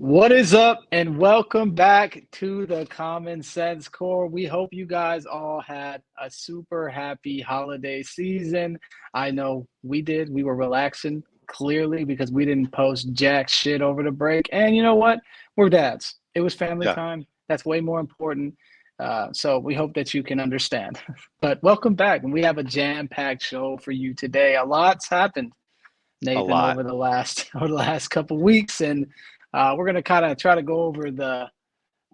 What is up, and welcome back to the Common Sense Core. We hope you guys all had a super happy holiday season. I know we did. We were relaxing clearly because we didn't post jack shit over the break. And you know what? We're dads. It was family Yeah, time. That's way more important. So we hope that you can understand. But welcome back. And we have a jam-packed show for you today. A lot's happened, a Nathan, lot. over the last couple weeks, and we're going to kind of try to go over the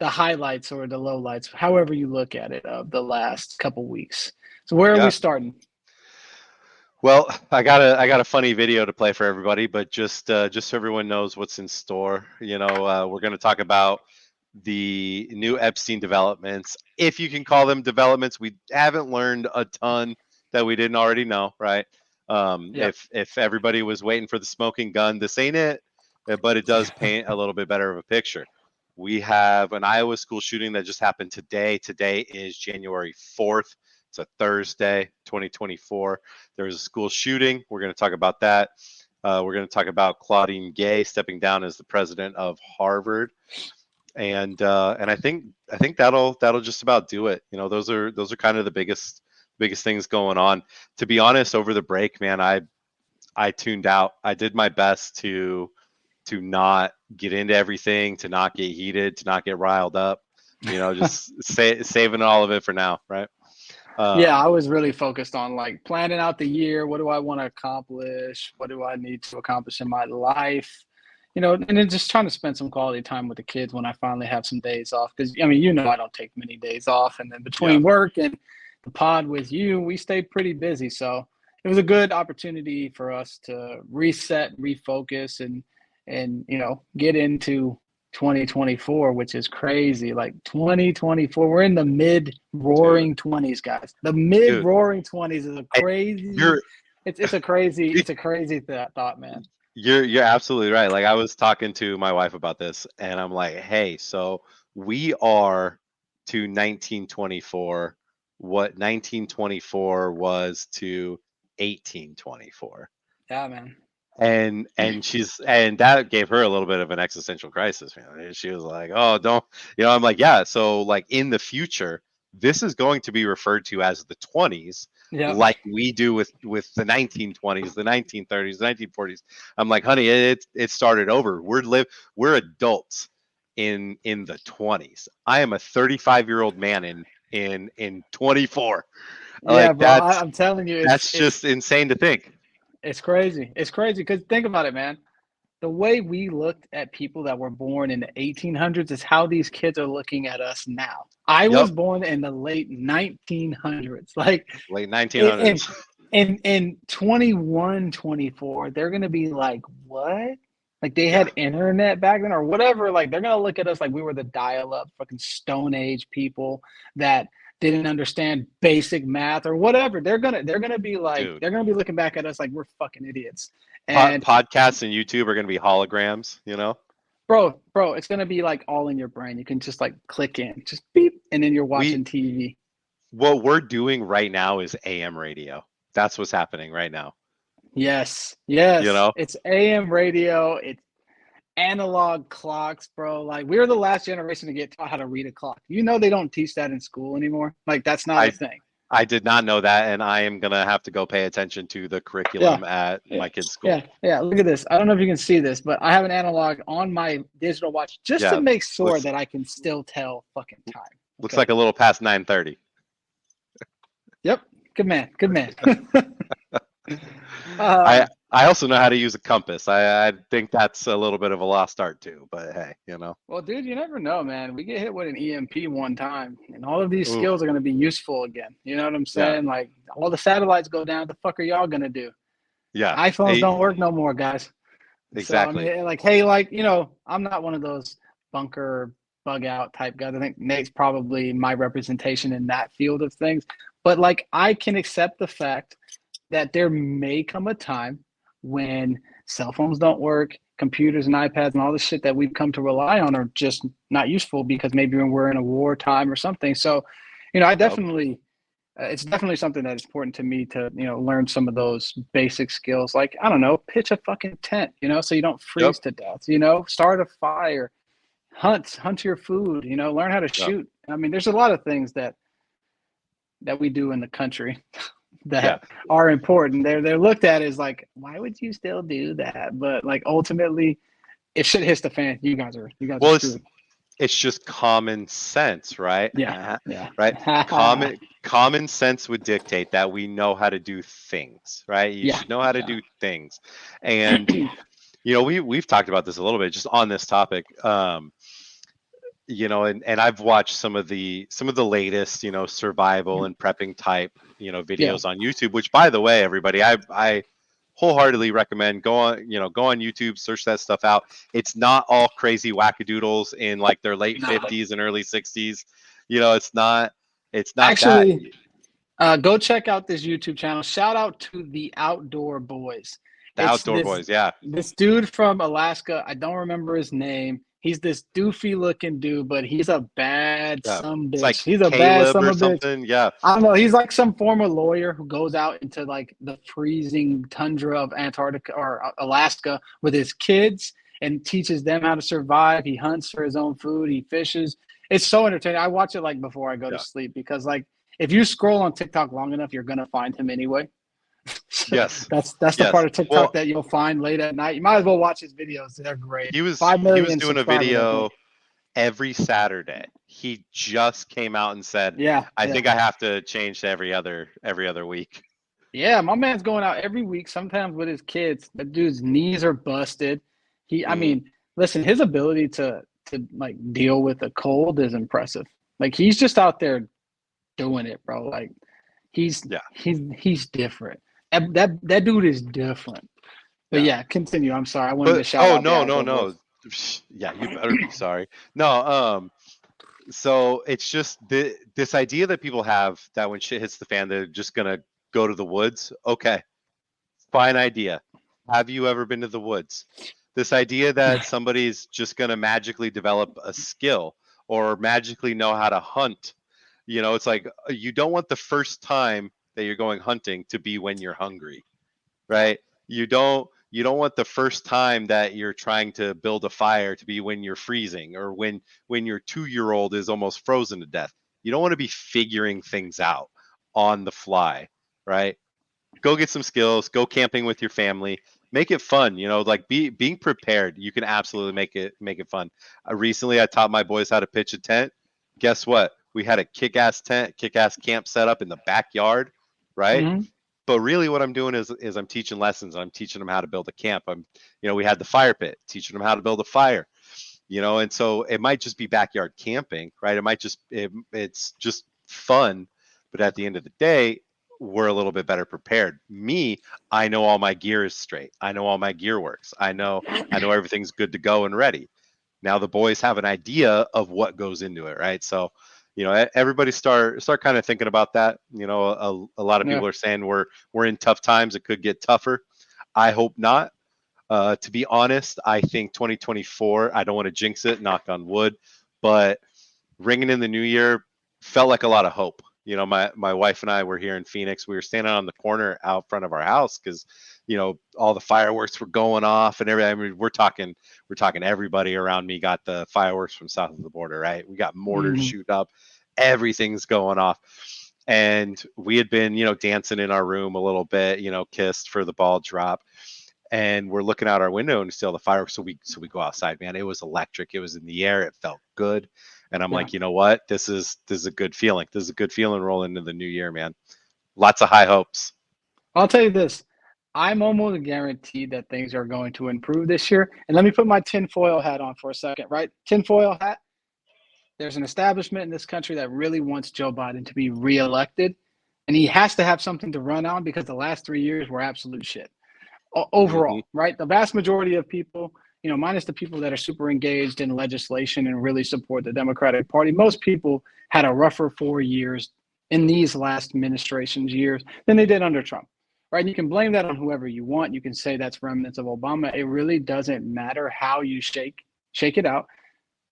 highlights or the lowlights, however you look at it, of the last couple weeks. So where are we Yeah. starting? Well, I got a funny video to play for everybody, but just so everyone knows what's in store, we're going to talk about the new Epstein developments, if you can call them developments. We haven't learned a ton that we didn't already know, right? Yep. If everybody was waiting for the smoking gun, this ain't it, but it does paint a little bit better of a picture. We have an Iowa school shooting that just happened today. Today is January 4th. It's a Thursday, 2024. There was a school shooting. We're going to talk about that. We're going to talk about Claudine Gay stepping down as the president of Harvard, and I think that'll just about do it. Those are kind of the biggest things going on. To be honest, over the break, man, I tuned out. I did my best to not get into everything, to not get heated, to not get riled up. Just saving all of it for now, right? Yeah, Um, I was really focused on like planning out the year. What do I want to accomplish? What do I need to accomplish in my life? And then just trying to spend some quality time with the kids when I finally have some days off. Because, I mean, I don't take many days off. And then yeah, between work and the pod with you, we stayed pretty busy. So it was a good opportunity for us to reset, refocus, and get into 2024, which is crazy. Like 2024, we're in the mid dude, roaring 20s, guys. The mid dude, roaring 20s is a hey, crazy, you're it's a crazy thought, man. you're absolutely right. Like I was talking to my wife about this, and I'm like, hey, so we are to 1924 what 1924 was to 1824. Yeah, man. And that gave her a little bit of an existential crisis, man. And she was like, "Oh, don't," I'm like, "Yeah." So, like in the future, this is going to be referred to as the 20s, Yep. like we do with the 1920s, the 1930s, the 1940s. I'm like, "Honey, it started over. We're adults in the 20s. I am a 35-year-old man in 24. Yeah, Like bro. that's I'm telling you, it's that's it's just insane to think." it's crazy. It's crazy because think about it, man. The way we looked at people that were born in the 1800s is how these kids are looking at us now. I Yep, was born in the late 1900s. Like late in 1900s. in 21, 24, they're gonna be like, what? Like they Yeah. had internet back then or whatever. Like they're gonna look at us like we were the dial-up fucking Stone Age people that didn't understand basic math or whatever. They're gonna be like Dude, they're gonna be looking back at us like we're fucking idiots. And podcasts and YouTube are going to be holograms. bro, it's gonna be like all in your brain. You can just like click in, just beep, and then you're We watching TV. What we're doing right now is AM radio. That's what's happening right now. Yes, You yes. know? It's AM radio. It's analog clocks, bro. Like we're the last generation to get taught how to read a clock. They don't teach that in school anymore. Like that's not a I thing. I did not know that, and I am going to have to go pay attention to the Yeah. curriculum at Yeah. my kid's school. Yeah. Yeah. Look at this. I don't know if you can see this, but I have an analog on my digital watch just to Yeah. make sure Looks that I can still tell fucking time. looks Okay. like a little past 9:30. Yep. Good man. Good man. I um, I also know how to use a compass. I think that's a little bit of a lost art too, but hey. well, dude, you never know, man. We get hit with an EMP one time, and all of these Ooh, skills are going to be useful again. You know what I'm yeah. saying? Like, all the satellites go down. What the fuck are y'all going to do? Yeah. iPhones don't work no more, guys. So, I Exactly. mean, like, hey, like, I'm not one of those bunker bug out type guys. I think Nate's probably my representation in that field of things. But, like, I can accept the fact that there may come a time when cell phones don't work, computers and iPads and all the shit that we've come to rely on are just not useful because maybe we're in a wartime or something. So, I Yep. definitely, it's definitely something that is important to me to, learn some of those basic skills. Like, I don't know, pitch a fucking tent, so you don't Yep. freeze to death, start a fire, hunt your food, learn how to Yeah. shoot. I mean, there's a lot of things that we do in the country Yeah. that are important. They're looked at as like, why would you still do that? But like ultimately, if shit hits the fan, you guys are Well, it's screwed. it's just common sense, right? Yeah, yeah. Right? Common sense would dictate that we know how to do things, right? You Yeah, should know how to yeah, do things. And we've talked about this a little bit just on this topic. And I've watched some of the latest, survival and prepping type, yeah. videos on YouTube, which by the way, everybody, I wholeheartedly recommend go on YouTube, search that stuff out. It's not all crazy wackadoodles in like their late No. 50s and early 60s. It's not that. Actually, go check out this YouTube channel. Shout out to the Outdoor Boys. The It's Outdoor this Boys, yeah. this dude from Alaska. I don't remember his name. He's this doofy looking dude, but he's a bad Yeah. some It's like bitch. He's a bad Caleb son or of a bitch. something. Yeah. I don't know. He's like some former lawyer who goes out into like the freezing tundra of Antarctica or Alaska with his kids and teaches them how to survive. He hunts for his own food. He fishes. It's so entertaining. I watch it like before I go to Yeah. sleep because like if you scroll on TikTok long enough, you're gonna find him anyway. Yes. That's the Yes. part of TikTok Well, that you'll find late at night. You might as well watch his videos. They're great. he was Five he was million doing a subscribers, I think. video every Saturday. He just came out and said, Yeah, "I yeah. think I have to change to every other week." Yeah, my man's going out every week, sometimes with his kids. That dude's knees are busted. I Hmm. mean, listen, his ability to like deal with a cold is impressive. Like he's just out there doing it, bro. Like he's Yeah. he's different. That dude is different. But Yeah. yeah, continue. I'm sorry. I wanted to But shout oh, out the no, no, outdoor boys. no. Yeah, you better be sorry. No, so it's just this idea that people have that when shit hits the fan, they're just gonna go to the woods. Okay, fine idea. Have you ever been to the woods? This idea that somebody's just gonna magically develop a skill or magically know how to hunt. It's like you don't want the first time that you're going hunting to be when you're hungry, right? You don't want the first time that you're trying to build a fire to be when you're freezing or when your 2-year-old is almost frozen to death. You don't want to be figuring things out on the fly, right? Go get some skills, go camping with your family, make it fun, like being prepared. You can absolutely make it fun. Recently I taught my boys how to pitch a tent. Guess what? We had a kick-ass tent, kick-ass camp set up in the backyard, right? Hmm. But really what I'm doing is I'm teaching lessons. I'm teaching them how to build a camp. We had the fire pit, teaching them how to build a fire, and so it might just be backyard camping, right? It's just fun, but at the end of the day, we're a little bit better prepared. Me, I know all my gear is straight. I know all my gear works. I know everything's good to go and ready. Now the boys have an idea of what goes into it, right? So, everybody start kind of thinking about that. A lot of Yeah. people are saying we're in tough times. It could get tougher. I hope not. To be honest, I think 2024, I don't want to jinx it, knock on wood, but ringing in the new year felt like a lot of hope. My wife and I were here in Phoenix. We were standing on the corner out front of our house because, all the fireworks were going off and everything. I mean, we're talking everybody around me got the fireworks from south of the border, right? We got mortars Hmm. shooting up, everything's going off. And we had been, dancing in our room a little bit, kissed for the ball drop, and we're looking out our window and see all the fireworks. So we go outside, man. It was electric. It was in the air. It felt good. And I'm Yeah. like, you know what? This is a good feeling. This is a good feeling rolling into the new year, man. Lots of high hopes. I'll tell you this. I'm almost guaranteed that things are going to improve this year. And let me put my tinfoil hat on for a second, right? Tinfoil hat. There's an establishment in this country that really wants Joe Biden to be reelected. And he has to have something to run on because the last 3 years were absolute shit. Hmm. Overall, right? The vast majority of people, minus the people that are super engaged in legislation and really support the Democratic Party, most people had a rougher 4 years in these last administration's years than they did under Trump, right? And you can blame that on whoever you want. You can say that's remnants of Obama. It really doesn't matter how you shake it out.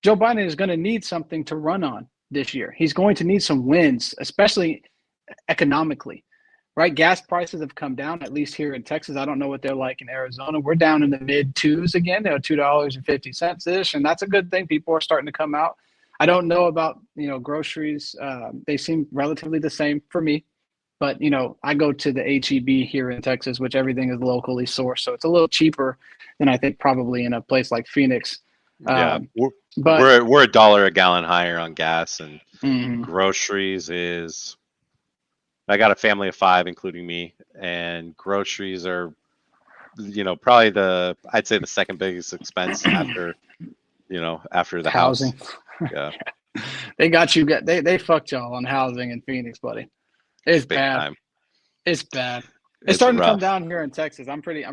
Joe Biden is going to need something to run on this year. He's going to need some wins, especially economically, right? Gas prices have come down, at least here in Texas. I don't know what they're like in Arizona. We're down in the mid twos again, $2.50 ish, and that's a good thing. People are starting to come out. I don't know about groceries. They seem relatively the same for me, but I go to the HEB here in Texas, which everything is locally sourced, so it's a little cheaper than I think probably in a place like Phoenix. Yeah, But we're $1 a gallon higher on gas, and mhm. groceries is. I got a family of 5, including me, and groceries are, probably I'd say the second biggest expense after the house. Housing. Yeah, They got you. They fucked y'all on housing in Phoenix, buddy. It's big bad. time. It's bad. It's It's starting to come rough. down here in Texas. I'm pretty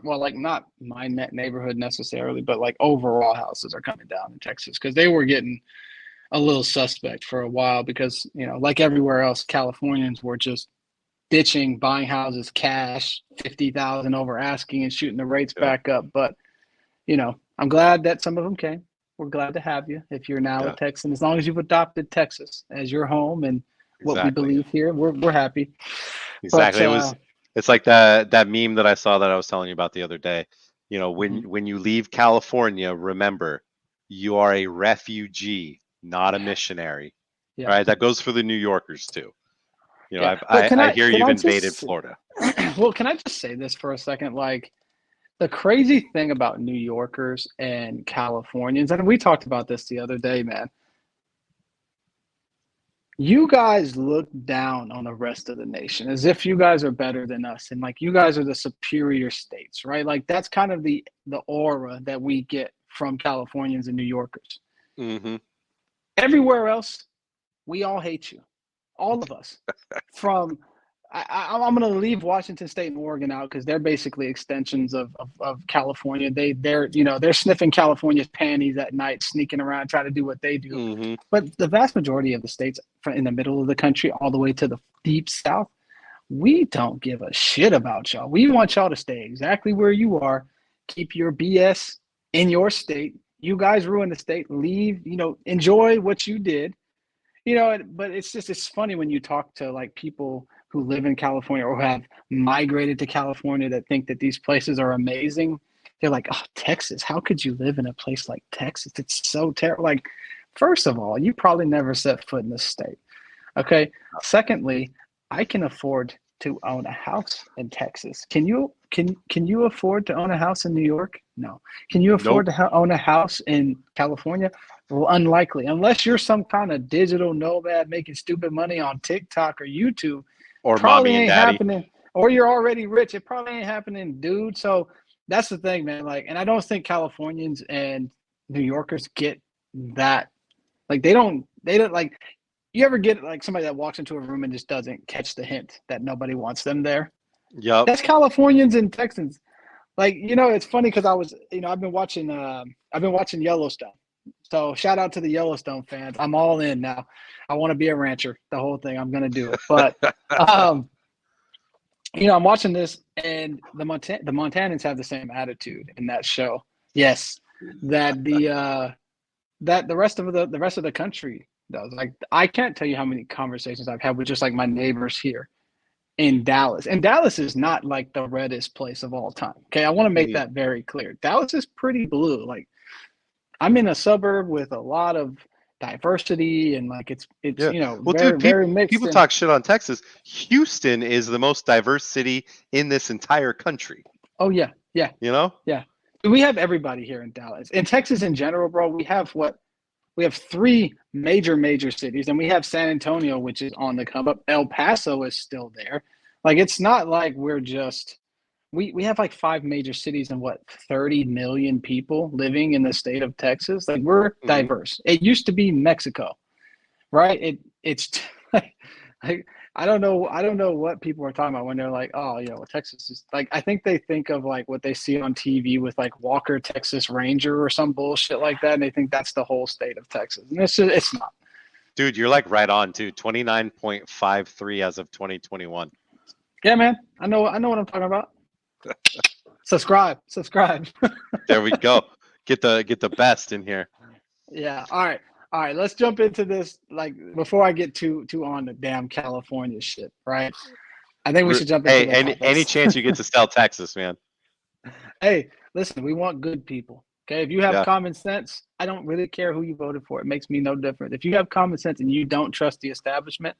well, like not my net neighborhood necessarily, but like overall houses are coming down in Texas because they were getting a little suspect for a while because like everywhere else, Californians were just ditching buying houses cash, 50,000 over asking and shooting the rates Yeah, back up. But I'm glad that some of them came. We're glad to have you if you're now a yeah, Texan. As long as you've adopted Texas as your home and what we exactly. believe here, we're happy. But Exactly. It's like that meme that I saw that I was telling you about the other day. mhm. When you leave California, remember you are a refugee, not a Yeah, missionary. yeah. Right? That goes for the New Yorkers too. Yeah. But can I I hear can you've I invaded just Florida. well, can I just say this for a second? Like the crazy thing about New Yorkers and Californians, and we talked about this the other day, man. You guys look down on the rest of the nation as if you guys are better than us and like you guys are the superior states, right? Like that's kind of the aura that we get from Californians and New Yorkers. Hmm. Everywhere else, we all hate you, all of us. From I'm going to leave Washington State and Oregon out because they're basically extensions of California. They're sniffing California's panties at night, sneaking around, trying to do what they do. Hmm. But the vast majority of the states in the middle of the country, all the way to the deep south, we don't give a shit about y'all. We want y'all to stay exactly where you are. Keep your BS in your state. You guys ruin the state. Leave. Enjoy what you did. But it's funny when you talk to like people who live in California or have migrated to California that think that these places are amazing. They're like, oh, Texas, how could you live in a place like Texas? It's so terrible. Like, first of all, you probably never set foot in the state. Okay. Secondly, I can afford to own a house in Texas. Can you afford to own a house in New York? No. Can you afford Nope. to own a house in California? Well, unlikely. Unless you're some kind of digital nomad making stupid money on TikTok or YouTube, Or probably mommy and ain't daddy. happening. Or you're already rich. It probably ain't happening, dude. So that's the thing, man. Like, and I don't think Californians and New Yorkers get that. Like, they don't like you ever get like somebody that walks into a room and just doesn't catch the hint that nobody wants them there? Yup. That's Californians and Texans. Like, it's funny because I've been watching Yellowstone. So shout out to the Yellowstone fans. I'm all in now. I want to be a rancher. The whole thing. I'm gonna do it. But um, I'm watching this, and the Montanans have the same attitude in that show. Yes, that the rest of the country does. Like I can't tell you how many conversations I've had with just like my neighbors here in Dallas. And Dallas is not like the reddest place of all time. Okay, I want to make Mhm. that very clear. Dallas is pretty blue. Like I'm in a suburb with a lot of diversity and like it's Yeah. Well, very dude, very mixed people in. talk shit on Texas. Houston is the most diverse city in this entire country. Oh yeah, yeah, You know? yeah. We have everybody here in Dallas. In Texas in general, bro, we have what we have three major cities, and we have San Antonio, which is on the come up. El Paso is still there. Like it's not like we're just we have like five major cities and what 30 million people living in the state of Texas. Like we're Hmm. diverse. It used to be Mexico, right? It's I I don't know what people are talking about when they're like, oh, Texas is like. I think they think of like what they see on TV with like Walker Texas Ranger or some bullshit like that, and they think that's the whole state of Texas, and it's not. Dude, you're like right on too. 29.53 as of 2021. Yeah, man, I know what I'm talking about. Subscribe. There we go. Get the best in here. Yeah. All right. Let's jump into this. Like before I get too on the damn California shit, right? I think we should jump into Hey, the any topics. chance you get to sell Texas, man? Hey, listen, we want good people. Okay, if you have Yeah, common sense, I don't really care who you voted for. It makes me no different. If you have common sense and you don't trust the establishment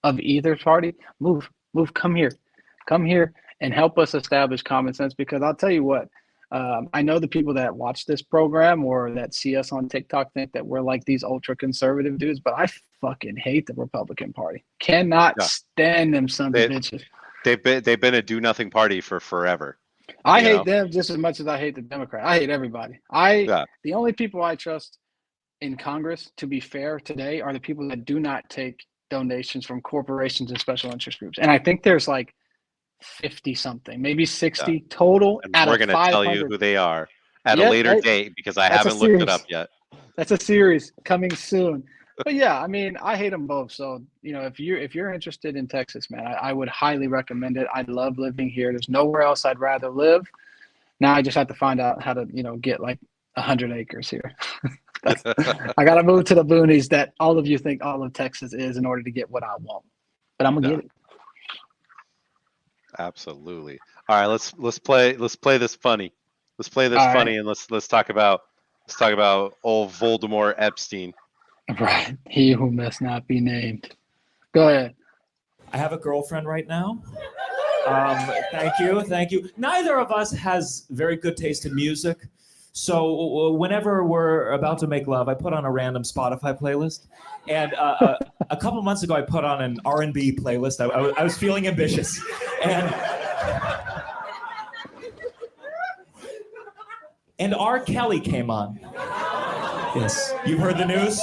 of either party, move, come here and help us establish common sense. Because I'll tell you what, I know the people that watch this program or that see us on TikTok think that we're like these ultra conservative dudes, but I fucking hate the Republican Party. Cannot yeah. stand them sons of They bitches. they've been a do nothing party for forever. I You hate know. them just as much as I hate the Democrat. I hate everybody. Yeah. The only people I trust in Congress, to be fair, today are the people that do not take donations from corporations and special interest groups. And I think there's like 50 something, maybe Yeah. 60 total And out we're of gonna tell you 500. who they are at a Yep, later hey, date because I that's a haven't looked it up series. yet. That's a series coming soon. But yeah, I mean, I hate them both. So if you're interested in Texas, man, I would highly recommend it. I love living here. There's nowhere else I'd rather live. Now I just have to find out how to get like 100 acres here. I got to move to the boonies that all of you think all of Texas is in order to get what I want. But I'm gonna Yeah, get it. absolutely. All right, let's play this funny. Let's play this All right, funny and let's talk about old Voldemort Epstein. right. He who must not be named. Go ahead. I have a girlfriend right now. Thank you, thank you. Neither of us has very good taste in music. So whenever we're about to make love, I put on a random Spotify playlist. And a couple months ago, I put on an R&B playlist. I was feeling ambitious. And R. Kelly came on. Yes, you've heard the news?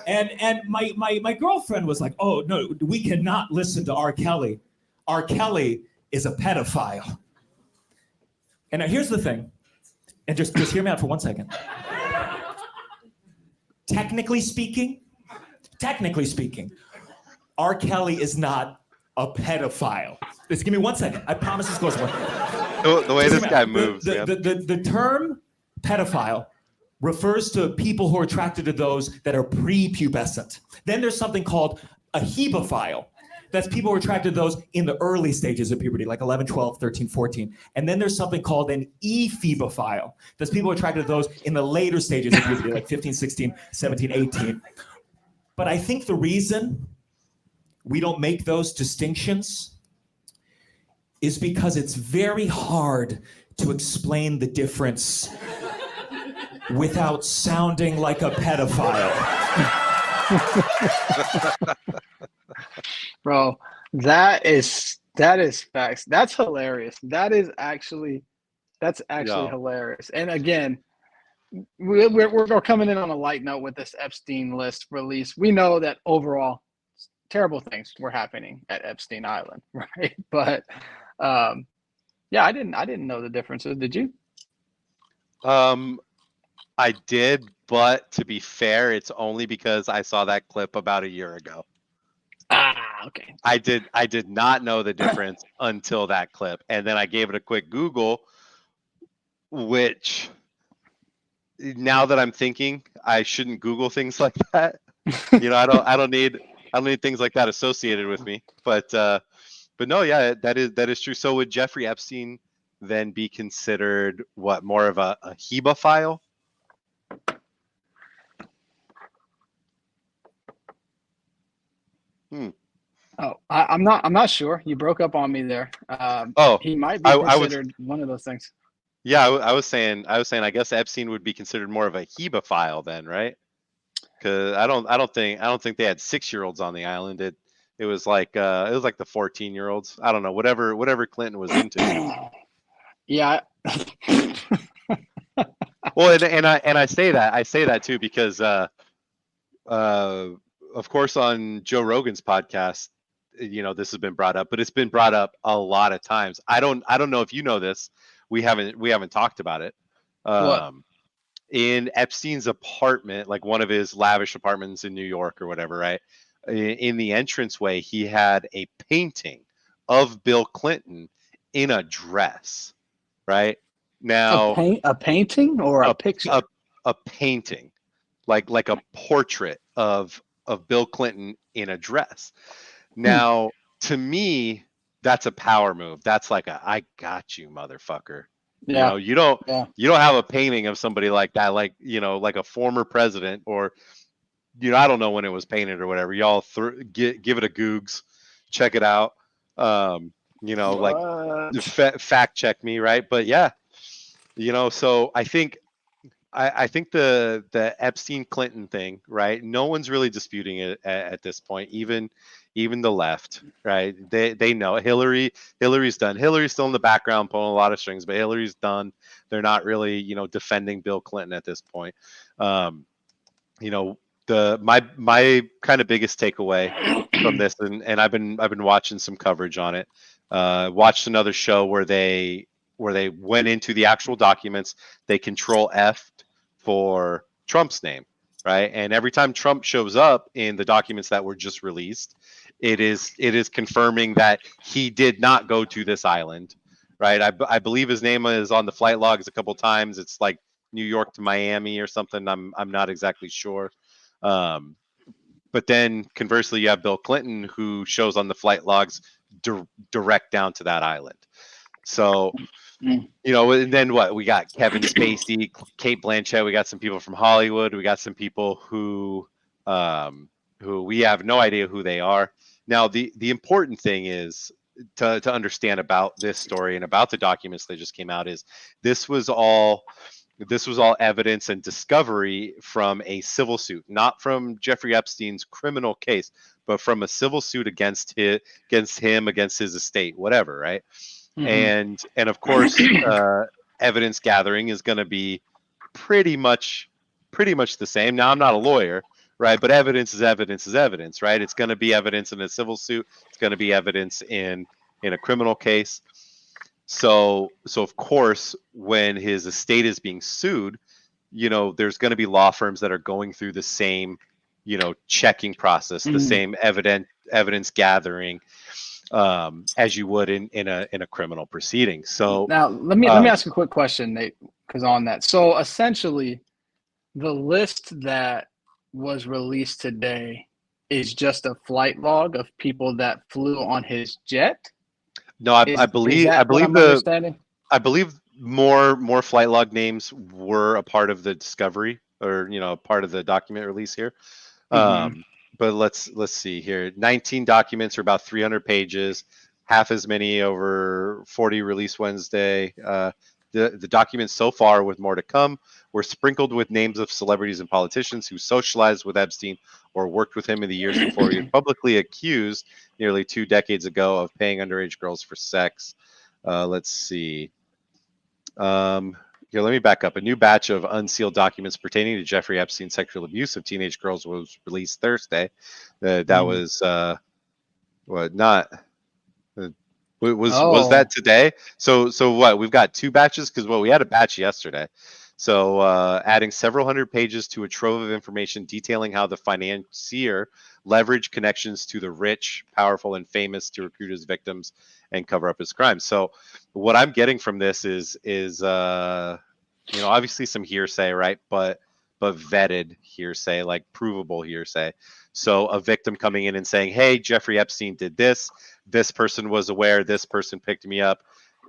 And my girlfriend was like, oh, no, we cannot listen to R. Kelly. R. Kelly is a pedophile. And now here's the thing, and just hear me out for 1 second. Technically speaking, R. Kelly is not a pedophile. Just give me 1 second. I promise this goes well. The way this guy moves, man. The term pedophile refers to people who are attracted to those that are prepubescent. Then there's something called a hebophile. That's people who are attracted to those in the early stages of puberty, like 11, 12, 13, 14. And then there's something called an ephebophile. That's people who are attracted to those in the later stages of puberty, like 15, 16, 17, 18. But I think the reason we don't make those distinctions is because it's very hard to explain the difference without sounding like a pedophile. Bro, that is facts. That's hilarious. That's actually Yeah. hilarious. And again, we're coming in on a light note with this Epstein list release. We know that overall terrible things were happening at Epstein Island, right? But yeah, I didn't know the differences. Did you? I did, but to be fair, it's only because I saw that clip about a year ago. Okay. I did not know the difference until that clip, and then I gave it a quick Google, which now that I'm thinking, I shouldn't Google things like that. I don't need things like that associated with me. But no, yeah, that is true. So would Jeffrey Epstein then be considered what, more of a hebophile? Oh, I'm not sure. You broke up on me there. Oh, He might be I was considered one of those things. yeah, I was saying I guess Epstein would be considered more of a hebophile then, right? Because I don't think they had 6-year-olds on the island. It was like the 14-year-olds. I don't know, whatever Clinton was into. Yeah. Well, and I say that too because of course on Joe Rogan's podcast, this has been brought up, but it's been brought up a lot of times. I don't know if you know this. We haven't talked about it. What? In Epstein's apartment, like one of his lavish apartments in New York or whatever, right? In the entranceway, he had a painting of Bill Clinton in a dress, right? Now, A painting or a a picture? a painting, like a portrait of Bill Clinton in a dress. Now, to me, that's a power move. That's like a I got you, motherfucker. You Yeah. know, you don't Yeah. you don't have a painting of somebody like that, like, you know, like a former president, or, you know, I don't know when it was painted or whatever. Y'all give it a googs, check it out. You know, like What? fact check me, right? But yeah, you know, so I think the Epstein Clinton thing, right? No one's really disputing it at this point, even the left, right? They know Hillary's done. Hillary's still in the background pulling a lot of strings, but Hillary's done. They're not really, you know, defending Bill Clinton at this point. You know, my kind of biggest takeaway from this, and I've been watching some coverage on it. Watched another show where they went into the actual documents. They control F for Trump's name, right? And every time Trump shows up in the documents that were just released, it is confirming that he did not go to this island, right? I believe his name is on the flight logs a couple times. It's like New York to Miami or something. I'm not exactly sure. But then conversely, you have Bill Clinton, who shows on the flight logs direct down to that island. So, Mm. you know, and then what? We got Kevin Spacey, Kate Blanchett. We got some people from Hollywood. We got some people who we have no idea who they are. Now, the important thing is to understand about this story and about the documents that just came out is this was all evidence and discovery from a civil suit, not from Jeffrey Epstein's criminal case, but from a civil suit against him, against his estate, whatever, right? Mhm. And of course, evidence gathering is going to be pretty much the same. Now, I'm not a lawyer, right? But evidence is evidence, right? It's going to be evidence in a civil suit. It's going to be evidence in a criminal case. So of course, when his estate is being sued, you know, there's going to be law firms that are going through the same, you know, checking process, the Mm. same evidence gathering, as you would in a criminal proceeding. So, Now, let me ask a quick question, Nate, because on that. So essentially, the list that was released today is just a flight log of people that flew on his jet. no, I Is believe that what I'm the understanding? I believe more flight log names were a part of the discovery, or, you know, part of the document release here. Mm-hmm. But let's see here. 19 documents are about 300 pages, half as many over 40 release Wednesday. The documents so far, with more to come, were sprinkled with names of celebrities and politicians who socialized with Epstein or worked with him in the years before he was publicly accused nearly 2 decades ago of paying underage girls for sex. Let's see. Here, let me back up. A new batch of unsealed documents pertaining to Jeffrey Epstein's sexual abuse of teenage girls was released Thursday. That was what not was that Oh, today? So what? We've got 2 batches, because we had a batch yesterday. So adding several hundred pages to a trove of information detailing how the financier leveraged connections to the rich, powerful, and famous to recruit his victims and cover up his crimes. So what I'm getting from this is you know, obviously some hearsay, right? But vetted hearsay, like provable hearsay. So a victim coming in and saying, "Hey, Jeffrey Epstein did this. This person was aware. This person picked me up.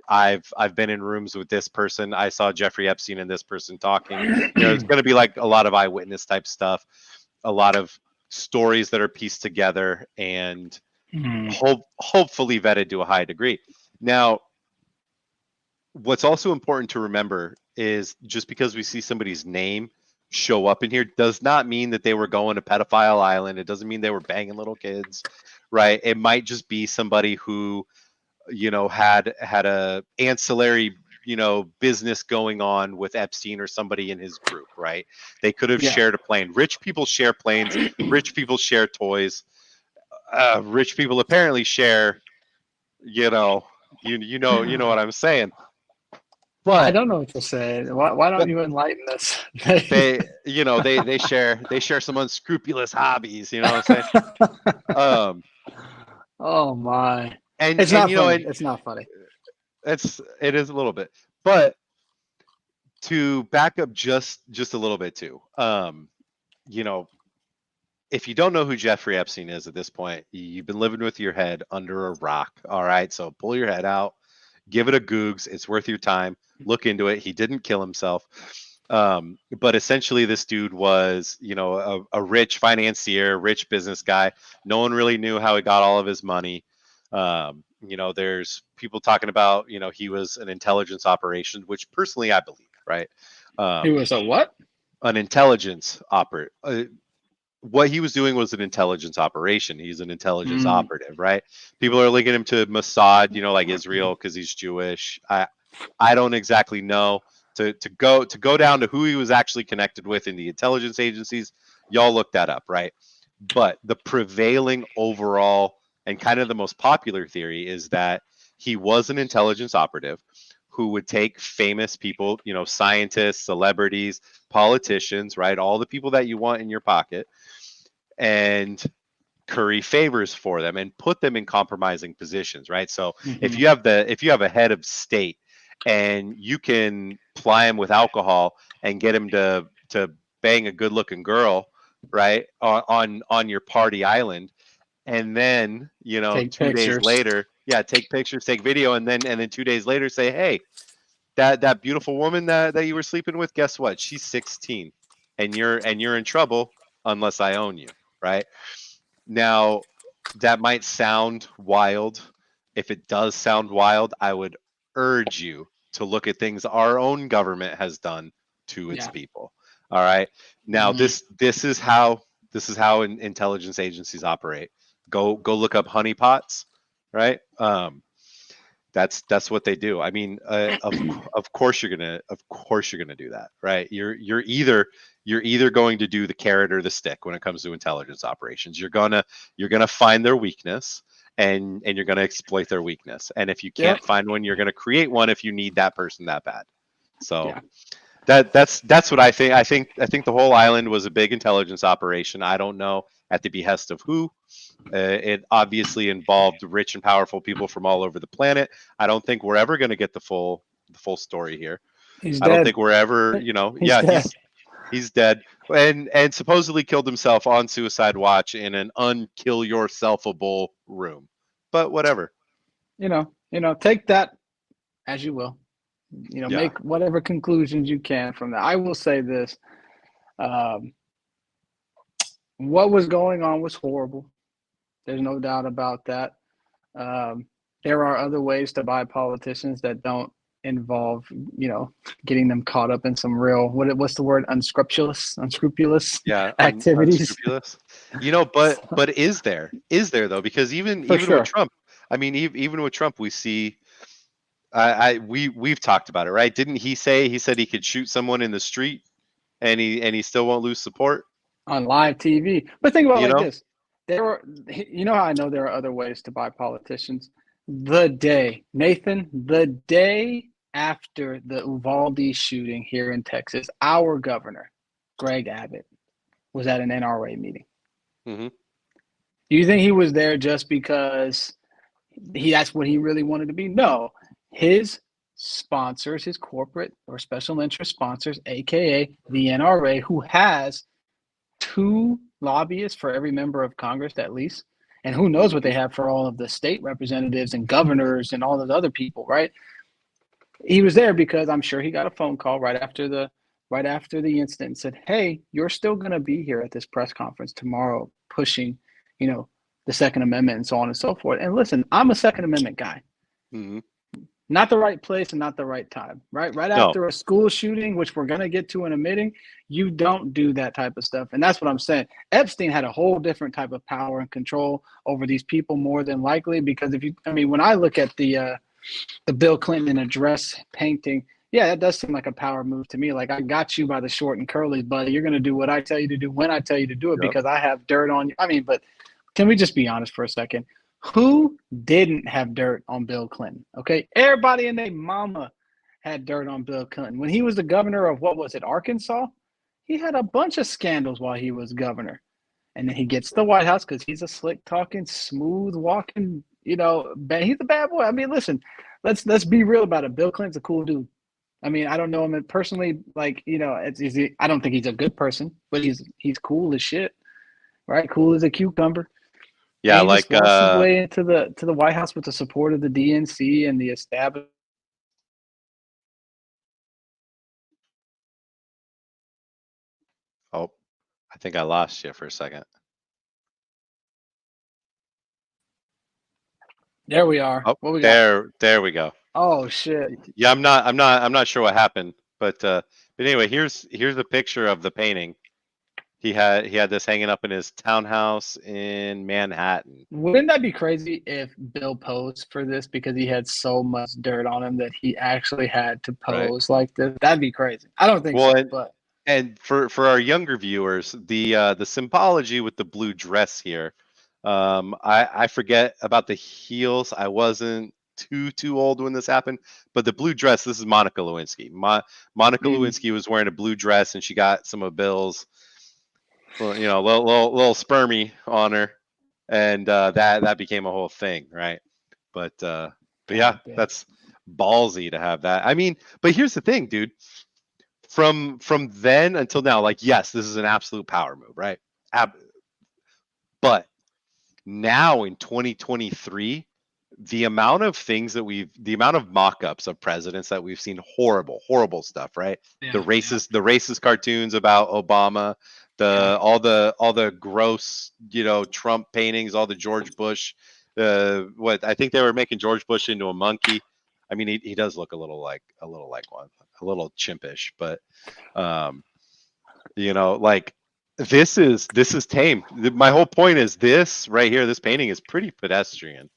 I've been in rooms with this person. I saw Jeffrey Epstein and this person talking." You know, it's going to be like a lot of eyewitness type stuff, a lot of stories that are pieced together and mm, hopefully vetted to a high degree. Now, what's also important to remember is just because we see somebody's name show up in here does not mean that they were going to pedophile island. It doesn't mean they were banging little kids, right? It might just be somebody who, you know, had a ancillary, you know, business going on with Epstein or somebody in his group, right? They could have yeah. shared a plane. Rich people share planes. Rich people share toys. Rich people apparently share, you know, you know what I'm saying. I But don't know what to say. Why don't you enlighten us? they, you know, they share some unscrupulous hobbies. You know what I'm saying? Um, Oh my. and It's not you know, funny. and It's not funny. it is a little bit, but to back up just a little bit too, you know, if you don't know who Jeffrey Epstein is at this point, you've been living with your head under a rock. All right. So pull your head out, give it a Googs. It's worth your time. Look into it. He didn't kill himself. But essentially, this dude was, a rich financier, rich business guy. No one really knew how he got all of his money. There's people talking about, he was an intelligence operation, which personally I believe, right? He was a what? An intelligence operator. What he was doing was an intelligence operation. He's an intelligence operative, right? People are linking him to Mossad, like Israel, because he's Jewish. I don't exactly know. To go down to who he was actually connected with in the intelligence agencies, y'all look that up, right? But the prevailing overall and kind of the most popular theory is that he was an intelligence operative who would take famous people, scientists, celebrities, politicians, right? All the people that you want in your pocket, and curry favors for them and put them in compromising positions, right? So if you have a head of state and you can ply him with alcohol and get him to bang a good looking girl, right, on your party island, and then Take 2 days pictures. later, take pictures, take video, and then 2 days later say, hey, that beautiful woman that you were sleeping with, guess what? She's 16, and you're in trouble unless I own you, right? Now, that might sound wild. If it does sound wild, I would urge you to look at things our own government has done to its people. All right. Now, this is how intelligence agencies operate. Go look up honeypots, right? That's what they do. I mean, of course you're gonna do that, right? You're either going to do the carrot or the stick when it comes to intelligence operations. You're gonna find their weakness and you're gonna exploit their weakness. And if you can't find one, you're gonna create one if you need that person that bad. So that's what I think. I think the whole island was a big intelligence operation. I don't know at the behest of who. It obviously involved rich and powerful people from all over the planet. I don't think we're ever going to get the full story here. He's I dead. don't think we're ever, he's dead, and supposedly killed himself on suicide watch in an unkill yourselfable room. But whatever. Take that as you will. Make whatever conclusions you can from that. I will say this. What was going on was horrible. There's no doubt about that. There are other ways to buy politicians that don't involve, getting them caught up in some real, what's the word? Unscrupulous activities. Unscrupulous. But is there though? Because even sure. with Trump, I mean, even with Trump, we see, we've talked about it, right? Didn't he said he could shoot someone in the street and he still won't lose support on live TV? But think about it like this. How I know there are other ways to buy politicians. The day after the Uvalde shooting here in Texas, our governor, Greg Abbott, was at an NRA meeting. Mm-hmm. Do you think he was there just because that's what he really wanted to be? No. His sponsors, his corporate or special interest sponsors, aka the NRA, who has 2 lobbyists for every member of Congress at least, and who knows what they have for all of the state representatives and governors and all those other people, right? He was there because I'm sure he got a phone call right after the incident and said, hey, you're still going to be here at this press conference tomorrow pushing, the Second Amendment and so on and so forth. And listen, I'm a Second Amendment guy. Mm-hmm. Not the right place and not the right time, right? Right after a school shooting, which we're going to get to in a minute, you don't do that type of stuff. And that's what I'm saying. Epstein had a whole different type of power and control over these people more than likely, because when I look at the Bill Clinton address painting, that does seem like a power move to me. Like, I got you by the short and curlies, buddy. You're going to do what I tell you to do when I tell you to do it because I have dirt on you. But can we just be honest for a second? Who didn't have dirt on Bill Clinton? Okay, everybody and their mama had dirt on Bill Clinton. When he was the governor of, Arkansas, he had a bunch of scandals while he was governor. And then he gets the White House because he's a slick talking, smooth walking, he's a bad boy. Listen, let's be real about it. Bill Clinton's a cool dude. I don't know him personally, I don't think he's a good person, but he's cool as shit. right? Cool as a cucumber. Yeah, And he just like walks his way into the White House with the support of the DNC and the establishment. oh, I think I lost you for a second. There we are. Oh, What we got? there we go. Oh shit. Yeah, I'm not sure what happened, but anyway, here's a picture of the painting. He had this hanging up in his townhouse in Manhattan. Wouldn't that be crazy if Bill posed for this because he had so much dirt on him that he actually had to Right. pose like this? That'd be crazy. I don't think Well, so, but and for our younger viewers, the symbology with the blue dress here, I forget about the heels. I wasn't too old when this happened, but the blue dress. This is Monica Lewinsky. Monica Lewinsky was wearing a blue dress, and she got some of Bill's, well, little spermy on her, and that became a whole thing, right? But yeah, damn. that's ballsy to have that. I mean, but here's the thing, dude. From then until now, like, yes, this is an absolute power move, right? But now in 2023, the amount of mock-ups of presidents that we've seen, horrible stuff, right? The racist cartoons about Obama, all the gross, Trump paintings, all the George Bush, what I think they were making George Bush into a monkey. I mean, he does look a little like one, a little chimpish, but like, this is tame. My whole point is this right here. This painting is pretty pedestrian,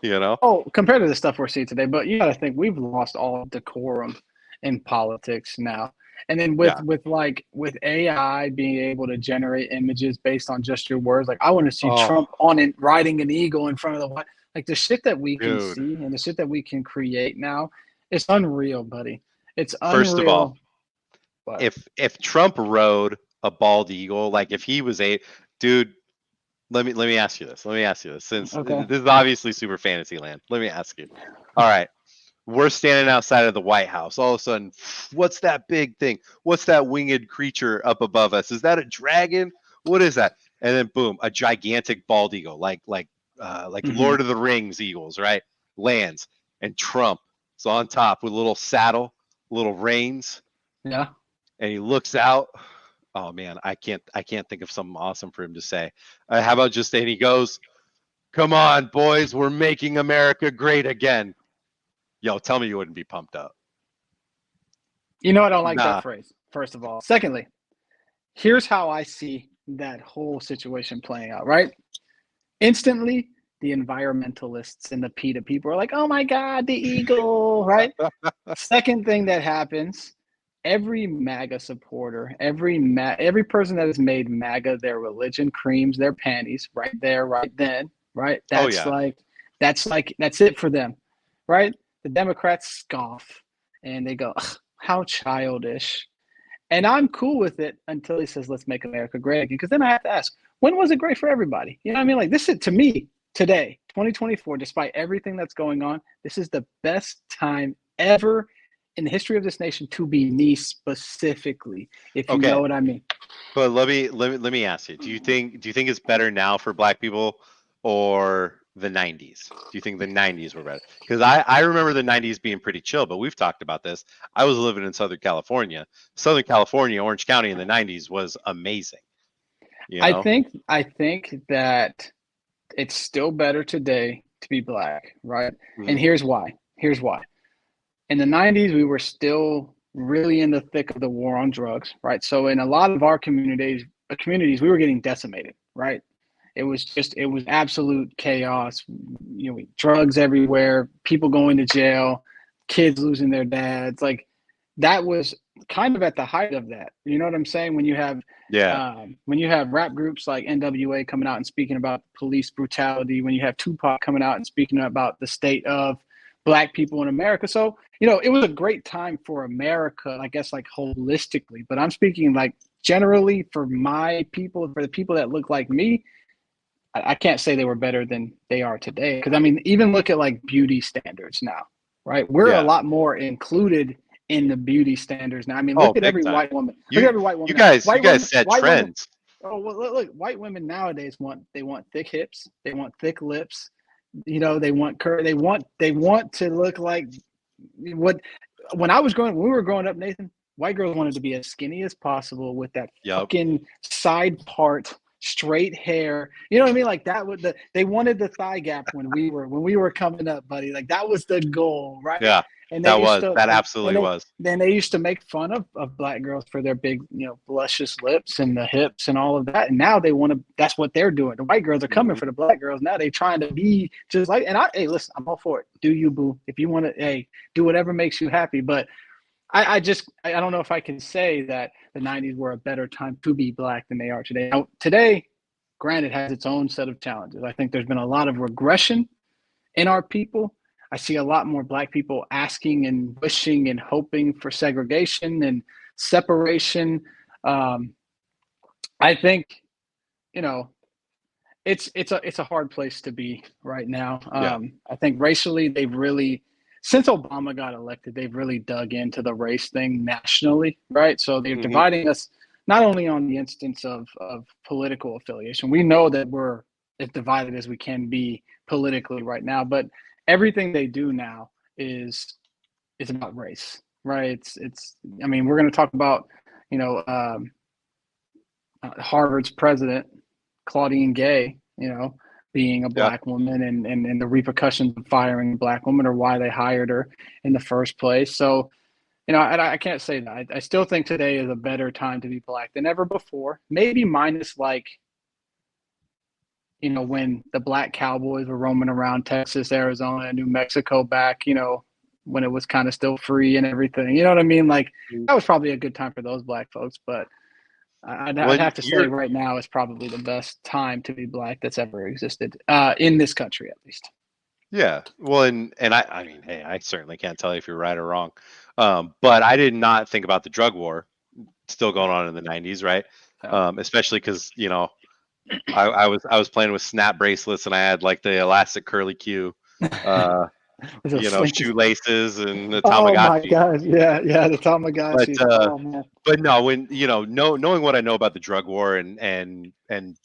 Oh, compared to the stuff we're seeing today, but you got to think we've lost all decorum in politics now. And then with AI being able to generate images based on just your words, like I want to see Trump on it riding an eagle in front of the White, like the shit that we can see and the shit that we can create now, it's unreal, buddy. It's unreal. First of all, if Trump rode a bald eagle, like if he was dude, let me ask you this. Since this is obviously super fantasy land, let me ask you. All right, we're standing outside of the White House. All of a sudden, what's that big thing? What's that winged creature up above us? Is that a dragon? What is that? And then boom, a gigantic bald eagle, like Lord of the Rings eagles, right? Lands, and Trump is on top with a little saddle, little reins. Yeah. And he looks out. Oh man, I can't think of something awesome for him to say. How about just, and he goes, "Come on, boys, we're making America great again." Yo, tell me you wouldn't be pumped up. You know, I don't like that phrase, first of all. Secondly, here's how I see that whole situation playing out, right? Instantly, the environmentalists and the PETA people are like, "Oh my God, the eagle," right? Second thing that happens, every MAGA supporter, every person that has made MAGA their religion creams their panties right there, right then, right? That's it for them, right? The Democrats scoff and they go, "How childish." And I'm cool with it until he says, "Let's make America great again." Because then I have to ask, when was it great for everybody? You know what I mean? Like, this is, to me, today, 2024, despite everything that's going on, this is the best time ever in the history of this nation to be me specifically, if you know what I mean. But let me ask you: do you think it's better now for Black people or the 90s? Do you think the 90s were better? Because I remember the 90s being pretty chill, but we've talked about this. I was living in Southern California. Orange County in the 90s was amazing. I think that it's still better today to be Black, right? And here's why. In the 90s, we were still really in the thick of the war on drugs, right? So in a lot of our communities, we were getting decimated, right? It was absolute chaos. Drugs everywhere, people going to jail, kids losing their dads. Like, that was kind of at the height of that. You know what I'm saying? When you have rap groups like NWA coming out and speaking about police brutality, when you have Tupac coming out and speaking about the state of Black people in America. So, it was a great time for America, I guess, like holistically, but I'm speaking like generally for my people, for the people that look like me. I can't say they were better than they are today. Because, I mean, even look at like beauty standards now, right? We're a lot more included in the beauty standards now. I mean, look at every white woman. Look at every white woman. You guys set trends. Oh well, look, white women nowadays want thick hips, they want thick lips, you know, they want they want to look like what when we were growing up, Nathan, white girls wanted to be as skinny as possible with that Yep. fucking side part, straight hair. You know what I mean? Like that would they wanted the thigh gap when we were coming up, buddy. Like that was the goal, right? Yeah, And they that used was to that and absolutely they was. then they used to make fun of black girls for their big, you know, luscious lips and the hips and all of that. And now they want to. That's what they're doing. The white girls are coming Mhm. for the black girls now. They trying to be just like. And hey, listen, I'm all for it. Do you, boo? If you want to, hey, do whatever makes you happy. But I don't know if I can say that the '90s were a better time to be black than they are today. Now, today, granted, has its own set of challenges. I think there's been a lot of regression in our people. I see a lot more black people asking and wishing and hoping for segregation and separation. I think, you know, it's a hard place to be right now. Yeah. I think racially they've really since Obama got elected, they've really dug into the race thing nationally, right? So they're Mhm. dividing us not only on the instance of political affiliation. We know that we're as divided as we can be politically right now, but everything they do now is about race, right? It's I mean, we're going to talk about, you know, Harvard's president, Claudine Gay, you know, being a Yeah. black woman and the repercussions of firing a black woman or why they hired her in the first place. So, you know, I can't say that. I still think today is a better time to be black than ever before. Maybe minus like, you know, when the black cowboys were roaming around Texas, Arizona, New Mexico back, you know, when it was kind of still free and everything. You know what I mean? Like that was probably a good time for those black folks, but I'd When have to say you're right now is probably the best time to be black that's ever existed in this country, at least. Yeah. Well, and I mean, hey, I certainly can't tell you if you're right or wrong. But I did not think about the drug war still going on in the '90s, right? Yeah. Especially because I was playing with snap bracelets and I had like the elastic curly Q, uh, It's a slinky. shoelaces and the Oh my Tamagotchi. God! Yeah, yeah, the But Tamagotchis. Oh man. but no, when knowing what I know about the drug war and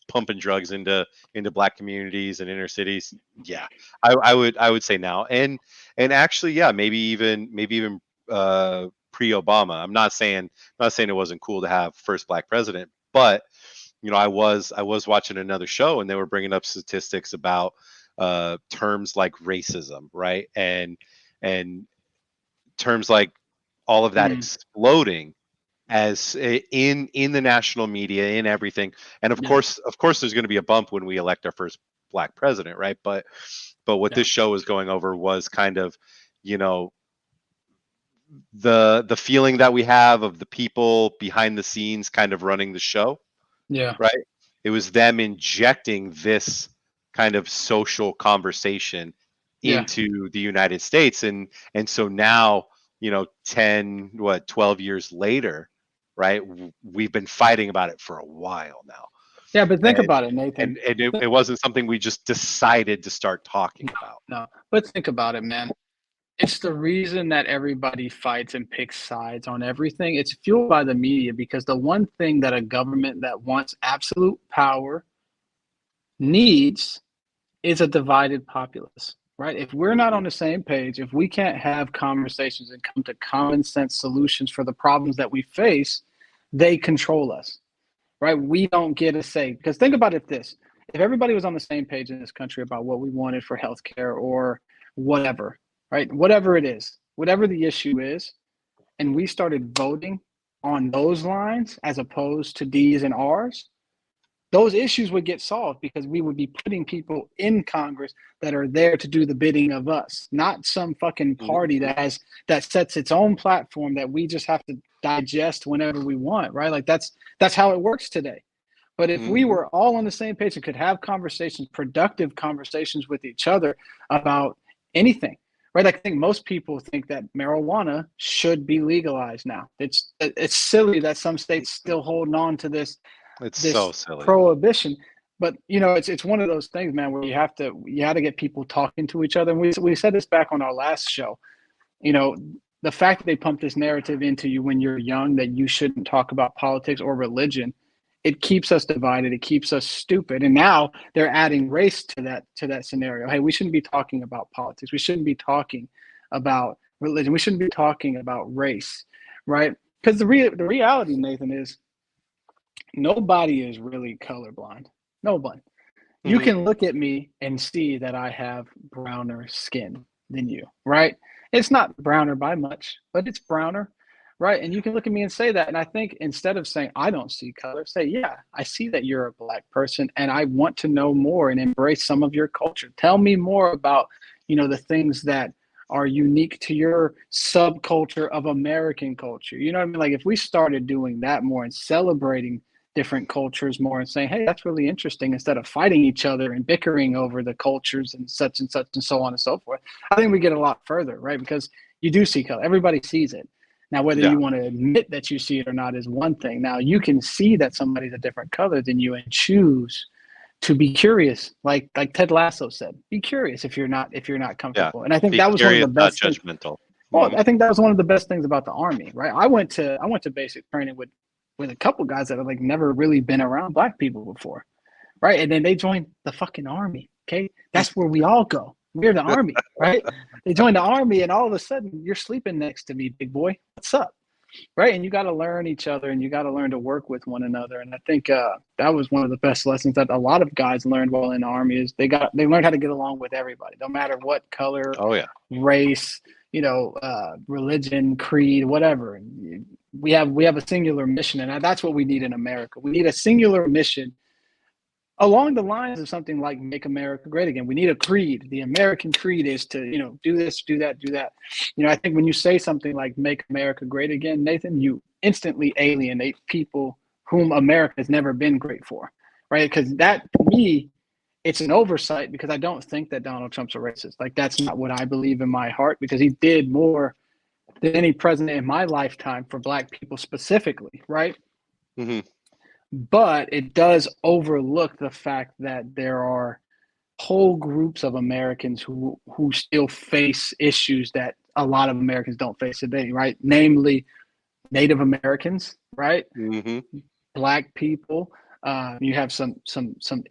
pumping drugs into black communities and inner cities, yeah, I would say now, and actually, yeah, maybe even pre-Obama. I'm not saying it wasn't cool to have first black president, but I was watching another show and they were bringing up statistics about terms like racism, right, and terms like all of that Mm, exploding in the national media, in everything. And of yeah, course there's going to be a bump when we elect our first black president, right? But what yeah, this show was going over was kind of, you know, the feeling that we have of the people behind the scenes kind of running the show, yeah, right? It was them injecting this kind of social conversation yeah. into the United States, and so now, 12 years later, right? We've been fighting about it for a while now, Yeah, but think and about it, Nathan. it wasn't something we just decided to start talking about. No, but think about it, man. It's the reason that everybody fights and picks sides on everything. It's fueled by the media because the one thing that a government that wants absolute power needs is a divided populace, right? If we're not Mhm. on the same page, if we can't have conversations and come to common sense solutions for the problems that we face, they control us, right? We don't get a say. Because think about it this if everybody was on the same page in this country about what we wanted for healthcare or whatever, right? Whatever it is, whatever the issue is, and we started voting on those lines as opposed to D's and R's, those issues would get solved because we would be putting people in Congress that are there to do the bidding of us, not some fucking party Mhm. that sets its own platform that we just have to digest whenever we want, right? Like that's how it works today. But if we Mhm. were all on the same page and could have conversations, productive conversations with each other about anything, right? Like I think most people think that marijuana should be legalized now. It's silly that some states still holding on to It's so this silly. prohibition. But you know, it's one of those things, man, where you have to get people talking to each other. And we said this back on our last show. You know, the fact that they pump this narrative into you when you're young that you shouldn't talk about politics or religion it keeps us divided. It keeps us stupid. And now they're adding race to that scenario. Hey, we shouldn't be talking about politics. We shouldn't be talking about religion. We shouldn't be talking about race, right? Because the reality, Nathan, is nobody is really colorblind. Nobody. You can look at me and see that I have browner skin than you, right? It's not browner by much, but it's browner, right? And you can look at me and say that. And I think instead of saying, I don't see color, say, yeah, I see that you're a Black person and I want to know more and embrace some of your culture. Tell me more about, the things that are unique to your subculture of American culture. You know what I mean? Like if we started doing that more and celebrating different cultures more and saying, hey, that's really interesting, instead of fighting each other and bickering over the cultures and such and so on and so forth, I think we get a lot further, right? Because you do see color. Everybody sees it. Now, whether you want to admit that you see it or not is one thing. Now, you can see that somebody's a different color than you and choose to be curious, like Ted Lasso said, be curious if you're not comfortable. And I think that was one of the best things. Judgmental. Well, I think that was one of the best things about the Army, right? I went to basic training with a couple guys that have like never really been around Black people before, right? And then they joined the fucking Army. Okay, that's where we all go. We're the Army, right? They joined the Army, and all of a sudden you're sleeping next to me, big boy. What's up, right? And you got to learn each other, and you got to learn to work with one another. And I think that was one of the best lessons that a lot of guys learned while in the Army is they learned how to get along with everybody, no matter what color, race, religion, creed, whatever. We have a singular mission, and that's what we need in America. We need a singular mission along the lines of something like Make America Great Again. We need a creed. The American creed is to, do this, do that, do that. I think when you say something like Make America Great Again, Nathan, you instantly alienate people whom America has never been great for, right? Because that, to me, it's an oversight, because I don't think that Donald Trump's a racist. Like, that's not what I believe in my heart, because he did more than any president in my lifetime for Black people specifically, right? Mm-hmm. But it does overlook the fact that there are whole groups of Americans who still face issues that a lot of Americans don't face today, right? Namely, Native Americans, right? Mm-hmm. Black people. You have some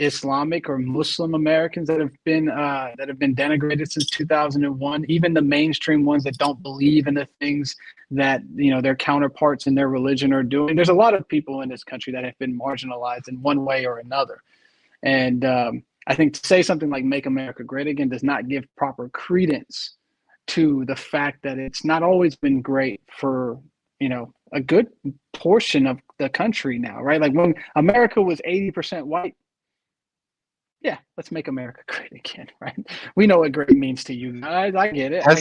Islamic or Muslim Americans that have been denigrated since 2001. Even the mainstream ones that don't believe in the things that their counterparts in their religion are doing. There's a lot of people in this country that have been marginalized in one way or another. And I think to say something like "Make America Great Again" does not give proper credence to the fact that it's not always been great for a good portion of the country now, right? Like when America was 80% white, yeah, let's make America great again, right? We know what great means to you guys. I get it. I'm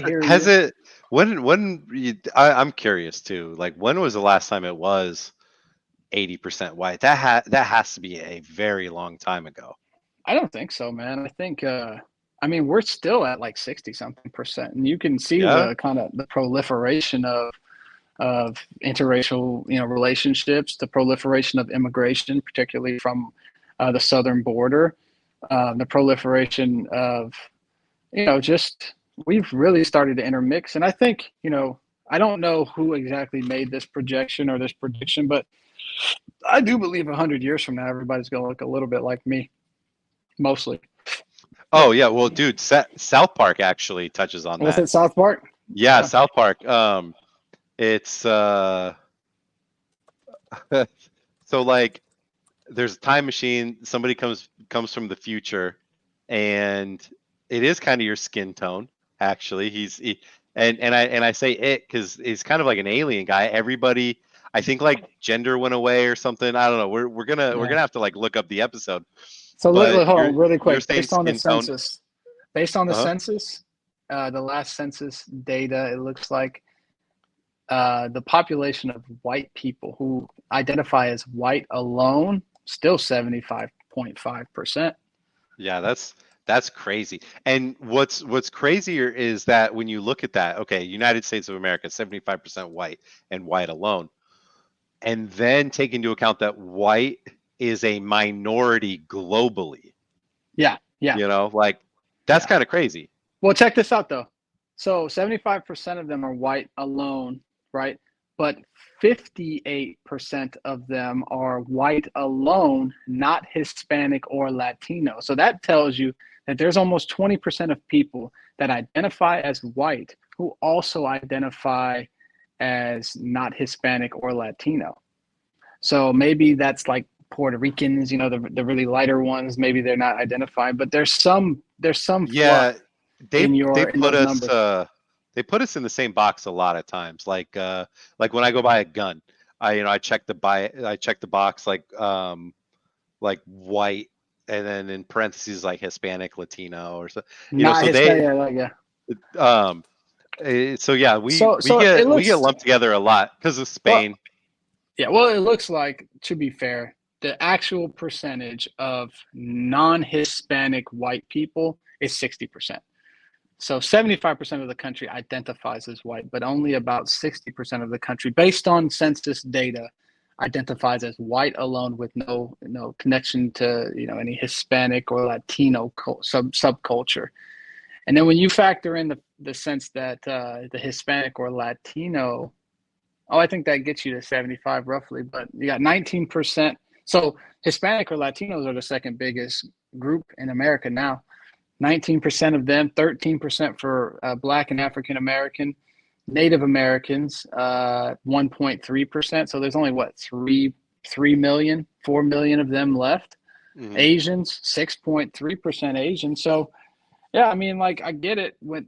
curious too. Like, when was the last time it was 80% white? That has to be a very long time ago. I don't think so, man. I think we're still at like 60 something percent, and you can see the kind of the proliferation of interracial relationships, the proliferation of immigration, particularly from the southern border, the proliferation of just we've really started to intermix. And I think I don't know who exactly made this projection or this prediction, but I do believe 100 years from now everybody's going to look a little bit like me, mostly. Oh yeah, well, dude, South Park actually touches on that. Was it South Park? Yeah, South Park. It's so like there's a time machine, somebody comes from the future, and it is kind of your skin tone, actually. And I say it because he's kind of like an alien guy. Everybody, I think, like, gender went away or something. I don't know. We're gonna have to like look up the episode. So hold on really quick. Based on the census, the last census data, it looks like the population of white people who identify as white alone, still 75.5%. Yeah, that's crazy. And what's crazier is that when you look at that, okay, United States of America, 75% white and white alone, and then take into account that white is a minority globally. Yeah. Like, that's kind of crazy. Well, check this out though. So 75% of them are white alone, right? but 58% of them are white alone, not Hispanic or Latino. So that tells you that there's almost 20% of people that identify as white who also identify as not Hispanic or Latino. So maybe that's like Puerto Ricans, the really lighter ones. Maybe they're not identified, but there's some Yeah, fluff they in put those us numbers. they put us in the same box a lot of times. Like when I go buy a gun, I check the box like white, and then in parentheses like Hispanic, Latino, or so. Not So they Hispanic, yeah. um so yeah, we So we it get we get looks lumped together a lot because of well. Spain. Yeah, well, it looks like, to be fair, the actual percentage of non-Hispanic white people is 60%. So 75% of the country identifies as white, but only about 60% of the country, based on census data, identifies as white alone with no connection to any Hispanic or Latino subculture. And then when you factor in the sense that the Hispanic or Latino, oh, I think that gets you to 75 roughly, but you got 19%. So Hispanic or Latinos are the second biggest group in America now. 19% of them, 13% for Black and African American, Native Americans, 1.3%. So there's only what, 3 million, 4 million of them left. Mhm. Asians, 6.3% Asian. So yeah, I mean, like, I get it when,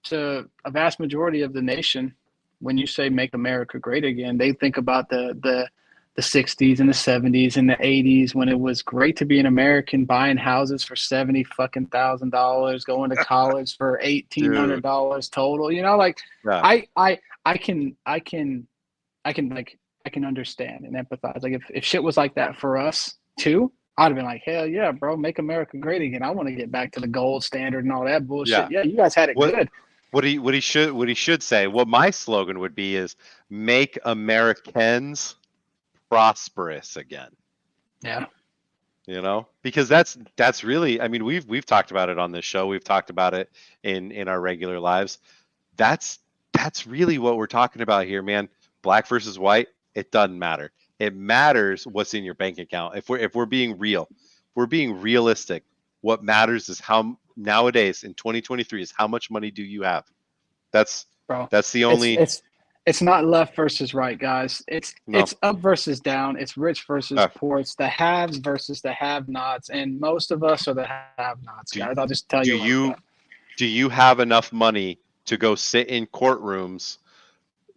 to a vast majority of the nation, when you say make America great again, they think about the 60s and the 70s and the 80s when it was great to be an American, buying houses for $70,000, going to college for Dude, $1,800 total. Like yeah. I can understand and empathize. Like if shit was like that for us too, I'd have been like, hell yeah, bro, make America great again. I want to get back to the gold standard and all that bullshit. Yeah. Yeah, you guys had it What good. what he should say, what my slogan would be is make Americans prosperous again. Yeah. Because that's really, I mean, we've talked about it on this show. We've talked about it in our regular lives. That's really what we're talking about here, man. Black versus white, it doesn't matter. It matters what's in your bank account. If we're being real, if we're being realistic, what matters is how nowadays in 2023 is how much money do you have? That's Bro. the It's only it's it's not left versus right, guys. It's no. it's up versus down. It's rich versus Uh, poor. It's the haves versus the have-nots, and most of us are the have-nots, do guys. I'll just tell do you like you that. do you have enough money to go sit in courtrooms,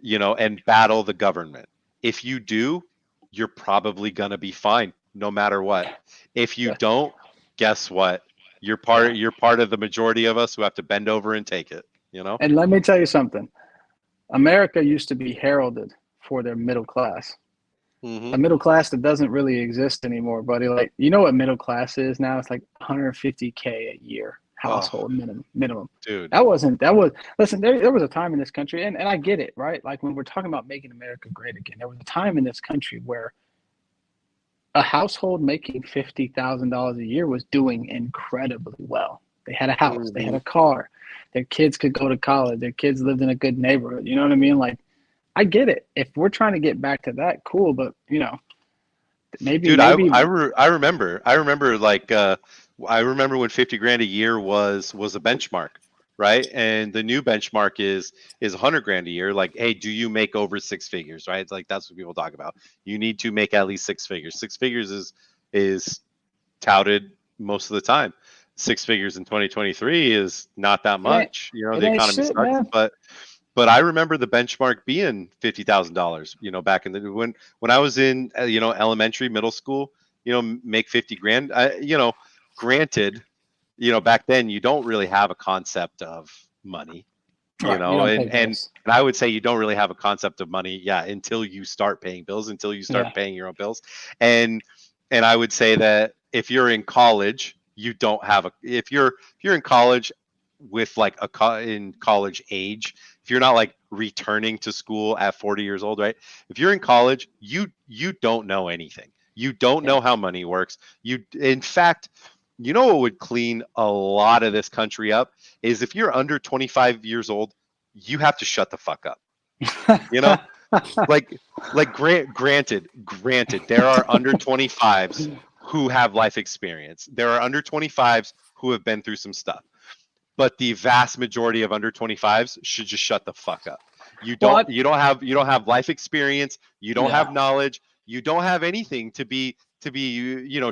and battle the government? If you do, you're probably gonna be fine no matter what. If you Yeah. don't, guess what? You're part of the majority of us who have to bend over and take it, And let me tell you something. America used to be heralded for their middle class. Mm-hmm. A middle class that doesn't really exist anymore, buddy. Like, you know what middle class is now? It's like 150K a year Oh, household minimum. dude. That was listen, there was a time in this country, and I get it, right? Like when we're talking about making America great again, there was a time in this country where a household making $50,000 a year was doing incredibly well. They had a house, they had Mm-hmm. a car, their kids could go to college, their kids lived in a good neighborhood. You know what I mean? Like, I get it. If we're trying to get back to that, cool. But maybe Dude, I remember like I remember when 50 grand a year was a benchmark, right? And the new benchmark is 100 grand a year. Like, hey, do you make over six figures, right? It's like that's what people talk about. You need to make at least six figures. Six figures is touted most of the time. Six figures in 2023 is not that it ain't much. it The ain't economy shit, sucks, man. but I remember the benchmark being $50,000. Back in the when I was in elementary, middle school. Make 50 grand. Granted, back then you don't really have a concept of money. Right. You don't pay And bills. I would say you don't really have a concept of money, yeah, until you start paying bills, until you Yeah. start paying your own bills. And I would say that if you're in college, you don't have if you're in college with like in college age, if you're not like returning to school at 40 years old, right? If you're in college, you don't know anything. You don't Yeah. know how money works. In fact, what would clean a lot of this country up is if you're under 25 years old, you have to shut the fuck up. You know, Granted, there are under 25s who have life experience. There are under 25s who have been through some stuff. But the vast majority of under 25s should just shut the fuck up. You don't have life experience, you don't have knowledge, you don't have anything to be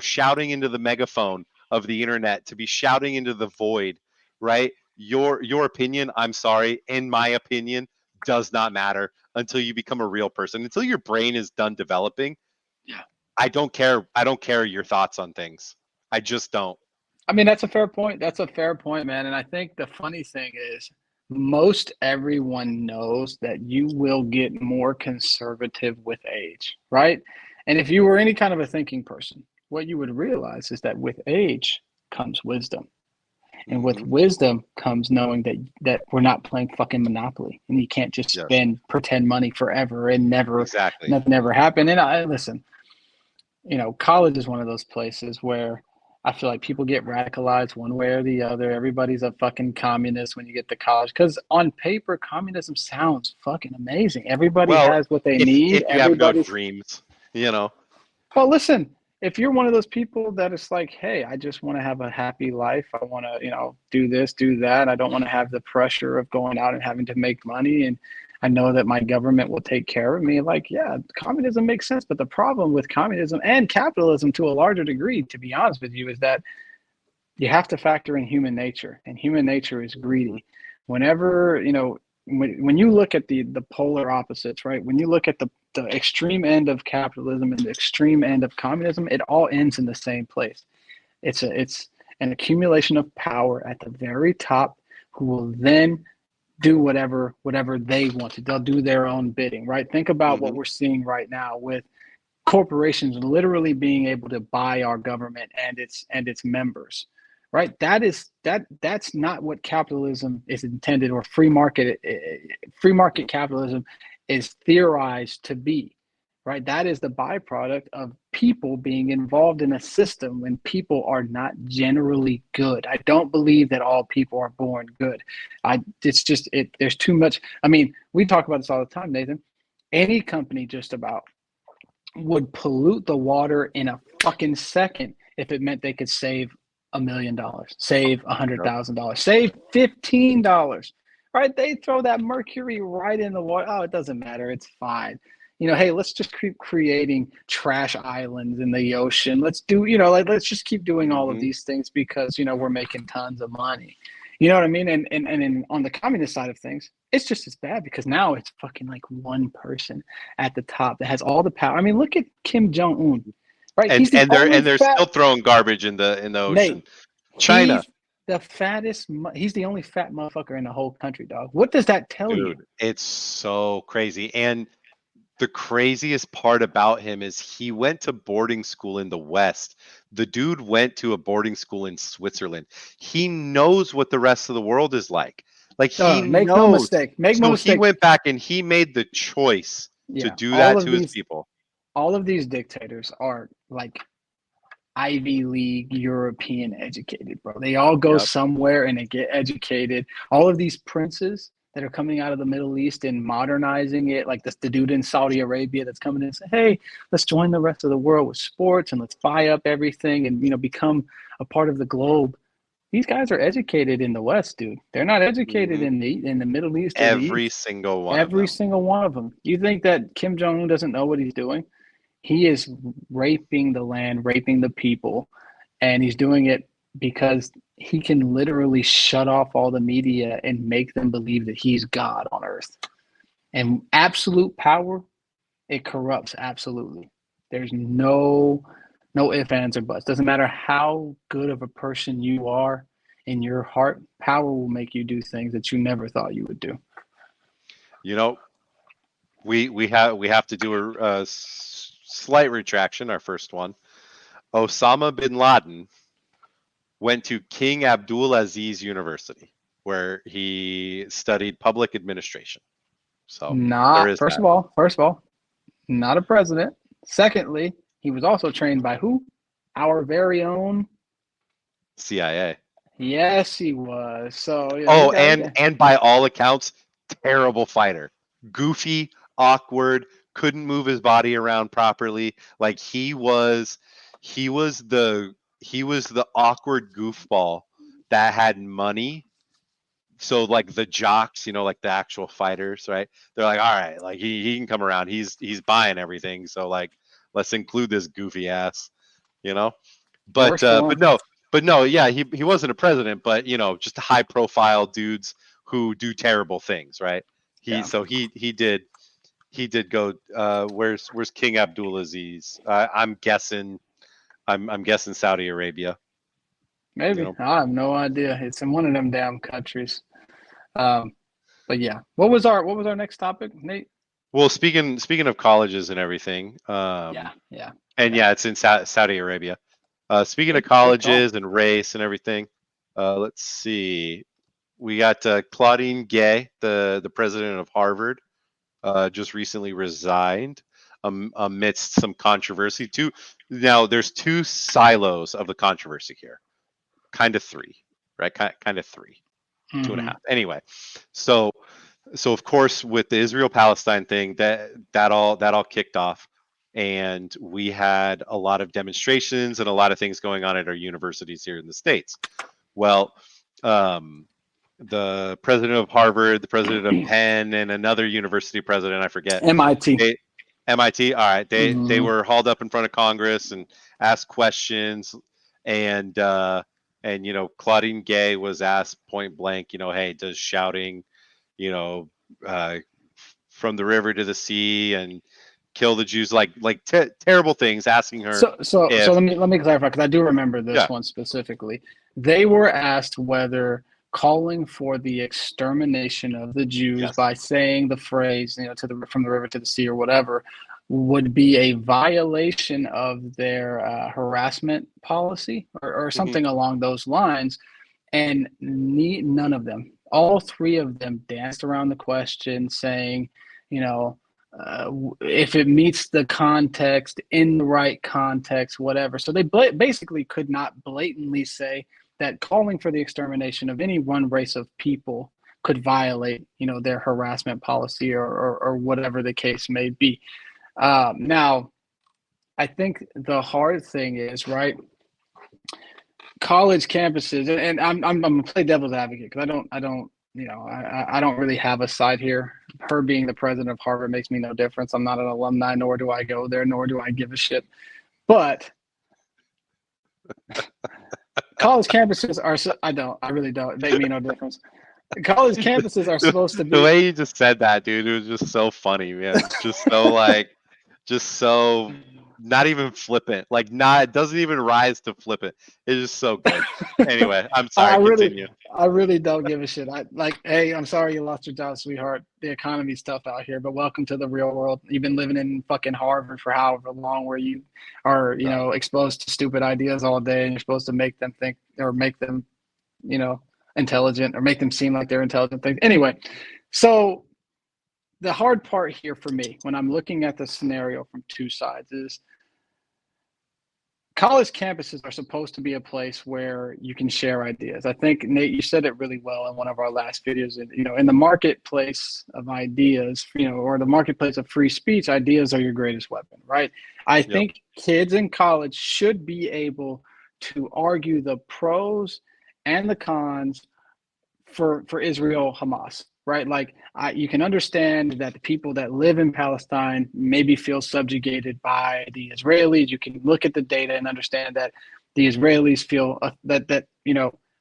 shouting into the megaphone of the internet, to be shouting into the void, right? Your opinion, I'm sorry, in my opinion, does not matter until you become a real person. Until your brain is done developing. Yeah. I don't care your thoughts on things. I just don't. I mean, that's a fair point. That's a fair point, man. And I think the funny thing is, most everyone knows that you will get more conservative with age, right? And if you were any kind of a thinking person, what you would realize is that with age comes wisdom. And with wisdom comes knowing that we're not playing fucking Monopoly, and you can't just spend pretend money forever and nothing ever happen. And I listen, college is one of those places where I feel like people get radicalized one way or the other. Everybody's a fucking communist when you get to college, because on paper, communism sounds fucking amazing. Everybody has what they need. If you have no dreams, Well, listen, if you're one of those people that is like, hey, I just want to have a happy life. I want to, do this, do that. I don't want to have the pressure of going out and having to make money. And I know that my government will take care of me. Like, yeah, communism makes sense. But the problem with communism and capitalism to a larger degree, to be honest with you, is that you have to factor in human nature, and human nature is greedy. Whenever, when you look at the polar opposites, right? When you look at the extreme end of capitalism and the extreme end of communism, it all ends in the same place. It's an accumulation of power at the very top, who will then do whatever they want to. They'll do their own bidding, right? Think about what we're seeing right now with corporations literally being able to buy our government and its members, right? That's not what capitalism is intended, or free market capitalism is theorized to be, right? That is the byproduct of people being involved in a system when people are not generally good. I don't believe that all people are born good. There's too much. I mean, we talk about this all the time, Nathan. Any company just about would pollute the water in a fucking second if it meant they could save $1 million, save $100,000, save $15. Right? They throw that mercury right in the water. Oh, it doesn't matter. It's fine. Hey, let's just keep creating trash islands in the ocean. Let's do, let's just keep doing all of these things because, we're making tons of money. You know what I mean? And on the communist side of things, it's just as bad, because now it's fucking like one person at the top that has all the power. I mean, look at Kim Jong-un, right? And they're still throwing garbage in the ocean. Nate, China. He's the only fat motherfucker in the whole country, dog. What does that tell you? It's so crazy. And the craziest part about him is he went to boarding school in the West. The dude went to a boarding school in Switzerland. He knows what the rest of the world is like. Make no mistake. He went back and he made the choice to do that to his people. All of these dictators are like Ivy League European educated, bro. They all go somewhere and they get educated. All of these princes that are coming out of the Middle East and modernizing it, like the dude in Saudi Arabia that's coming in and say, hey, let's join the rest of the world with sports and let's buy up everything and become a part of the globe. These guys are educated in the West, dude. They're not educated in the Middle East. Every single one of them. You think that Kim Jong-un doesn't know what he's doing? He is raping the land, raping the people, and he's doing it because he can literally shut off all the media and make them believe that he's God on earth. And absolute power, it corrupts absolutely. There's no ifs, ands, or buts. Doesn't matter how good of a person you are in your heart, power will make you do things that you never thought you would do. We have to do a slight retraction, our first one. Osama bin Laden went to King Abdulaziz University, where he studied public administration. So first of all, not a president. Secondly, he was also trained by who? Our very own CIA. Yes, he was. So and by all accounts, terrible fighter. Goofy, awkward, couldn't move his body around properly. Like he was the awkward goofball that had money. So like the jocks, like the actual fighters, right? They're like, all right, like he can come around. He's buying everything. So like let's include this goofy ass, you know? For sure. But no, yeah, he wasn't a president, but just high profile dudes who do terrible things, right? Yeah. He did go. Where's King Abdulaziz? I'm guessing Saudi Arabia. Maybe. I have no idea. It's in one of them damn countries. But yeah, what was our next topic, Nate? Well, speaking of colleges and everything, Yeah. and yeah, it's in Saudi Arabia. Speaking of colleges and race and everything, let's see. We got Claudine Gay, the president of Harvard, just recently resigned amidst some controversy. Now there's two silos of the controversy here, kind of three, right? Kind of three, 2.5. Anyway, so of course with the Israel-Palestine thing, that all kicked off, and we had a lot of demonstrations and a lot of things going on at our universities here in the States. Well, the president of Harvard, the president of Penn, and another university president, I forget. MIT. MIT. All right. They were hauled up in front of Congress and asked questions, and Claudine Gay was asked point blank, hey, does shouting, from the river to the sea and kill the Jews, like terrible things, asking her. So let me clarify, because I do remember this one specifically. They were asked whether calling for the extermination of the Jews by saying the phrase, from the river to the sea or whatever, would be a violation of their harassment policy or something along those lines. And none of them, all three of them, danced around the question, saying, if it meets the context, in the right context, whatever. So they basically could not blatantly say that calling for the extermination of any one race of people could violate, their harassment policy or whatever the case may be. Now, I think the hard thing is, right, college campuses, and I'm gonna play devil's advocate because I don't really have a side here. Her being the president of Harvard makes me no difference. I'm not an alumni, nor do I go there, nor do I give a shit. But college campuses I really don't. They make me no difference. College campuses are supposed to be. The way you just said that, dude, it was just so funny, man. Just so not even flippant. It doesn't even rise to flippant. It's just so good. Anyway, I'm sorry. Continue. I really don't give a shit. Hey, I'm sorry you lost your job, sweetheart. The economy's tough out here, but welcome to the real world. You've been living in fucking Harvard for however long, where you are, exposed to stupid ideas all day, and you're supposed to make them think or make them, intelligent, or make them seem like they're intelligent things. Anyway, so the hard part here for me when I'm looking at the scenario from two sides is college campuses are supposed to be a place where you can share ideas. I think, Nate, you said it really well in one of our last videos. In the marketplace of ideas, or the marketplace of free speech, ideas are your greatest weapon, right? I think kids in college should be able to argue the pros and the cons for Israel Hamas, right? You can understand that the people that live in Palestine maybe feel subjugated by the Israelis. You can look at the data and understand that the Israelis feel that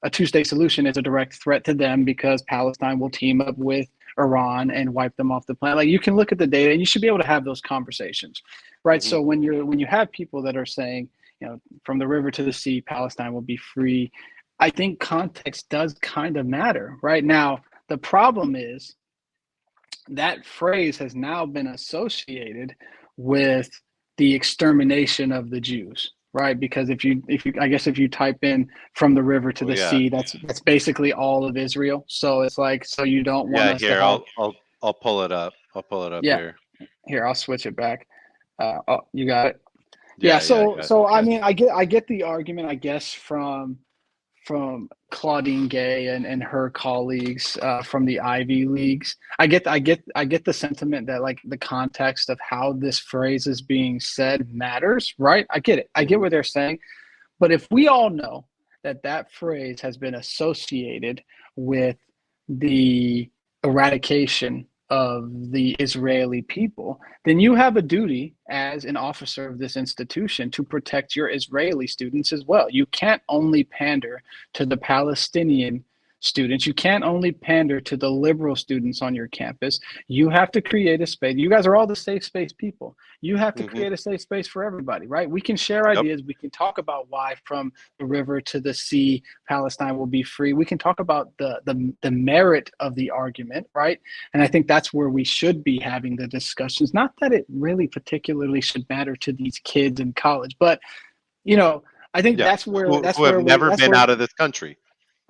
a two-state solution is a direct threat to them because Palestine will team up with Iran and wipe them off the planet. You can look at the data and you should be able to have those conversations, right? So when you have people that are saying, from the river to the sea, Palestine will be free, I think context does kind of matter. Right now, the problem is that phrase has now been associated with the extermination of the Jews, right? Because if you type in from the river to the sea, that's basically all of Israel. So it's so you don't want us here, to have... I'll pull it up. Here. Here, I'll switch it back. You got it. So I mean, I get the argument, I guess, from from Claudine Gay and her colleagues from the Ivy Leagues. I get the sentiment that like the context of how this phrase is being said matters, right? I get it. I get what they're saying. But if we all know that that phrase has been associated with the eradication of the Israeli people, then you have a duty as an officer of this institution to protect your Israeli students as well. You can't only pander to the Palestinian students. You can't only pander to the liberal students on your campus. You have to create a space. You guys are all the safe space people. You have to create a safe space for everybody, right? We can share Yep. ideas. We can talk about why from the river to the sea, Palestine will be free. We can talk about the merit of the argument, right? And I think that's where we should be having the discussions. Not that it really particularly should matter to these kids in college, but you know, I think Yeah. that's where Who have never been out of this country.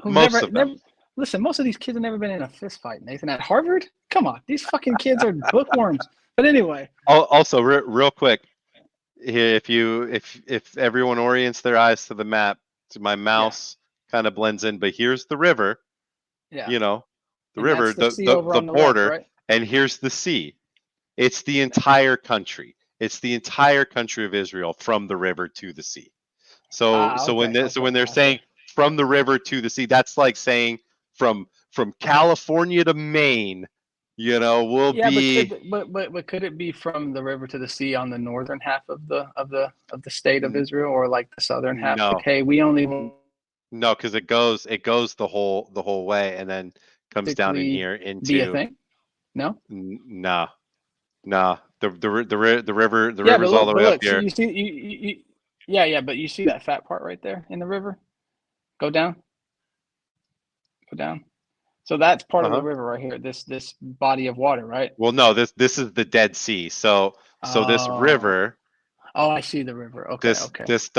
who've Most of them. never listen. Most of these kids have never been in a fist fight, Nathan. At Harvard, come on, these fucking kids are bookworms. But anyway, Also, real quick, here, if everyone orients their eyes to the map, to my mouse kind of blends in, but here's the river, yeah, you know, the and river, that's the sea over the on the left, border, right? and here's the sea. It's the entire country. It's the entire country of Israel from the river to the sea. So when they're saying from the river to the sea, that's like saying from California to Maine, will Yeah, be but could it be from the river to the sea on the northern half of the state of Israel, or like the southern half? no. Like, hey, we only No, because it goes the whole way and then comes down in here be a into thing. No. nah. The Yeah, river's all the way up look. So here. you see, yeah. But you see that fat part right there in the river? Go down. Go down. So that's part of the river right here. This body of water, right? Well, no, this is the Dead Sea. So this river, Oh, I see the river. Okay, okay. this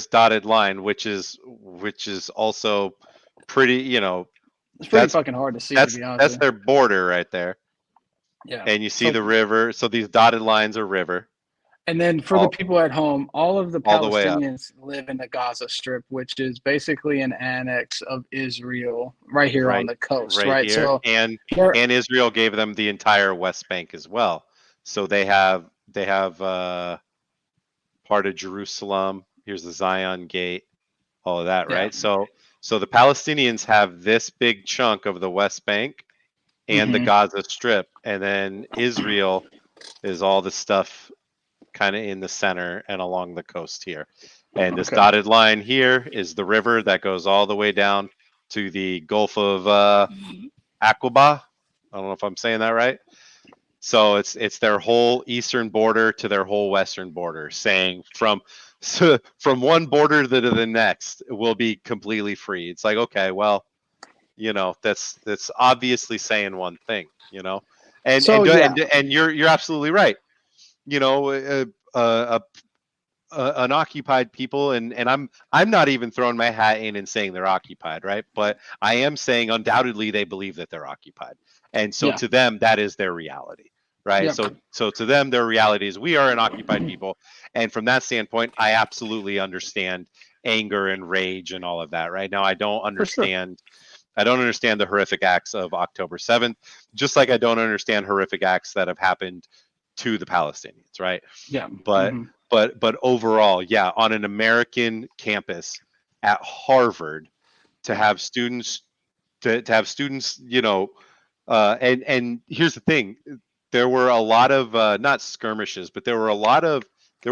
dotted line, which is also pretty, It's pretty fucking hard to see, to be honest that's with their border right there. you. Yeah. And you see the river. So these dotted lines are river. And then for the people at home, all of the all the way up. Palestinians live in the Gaza Strip, which is basically an annex of Israel right here on the coast, right? Here. So and Israel gave them the entire West Bank as well. So they have part of Jerusalem. Here's the Zion Gate, all of that, right? So the Palestinians have this big chunk of the West Bank and the Gaza Strip, and then Israel is all the stuff kind of in the center and along the coast here. And this dotted line here is the river that goes all the way down to the Gulf of Aqaba. I don't know if I'm saying that right. So it's their whole eastern border to their whole western border, saying from one border to the next will be completely free. It's like, okay, well, that's obviously saying one thing, and you're absolutely right. An occupied people, and I'm not even throwing my hat in and saying they're occupied, right? But I am saying undoubtedly they believe that they're occupied, and so to them that is their reality, right? So to them their reality is we are an occupied people, and from that standpoint I absolutely understand anger and rage and all of that. Right now I don't understand. I don't understand the horrific acts of October 7th, just like I don't understand horrific acts that have happened to the Palestinians, right? Yeah. But overall, yeah, on an American campus at Harvard, to have students, and here's the thing, there were a lot of not skirmishes, but there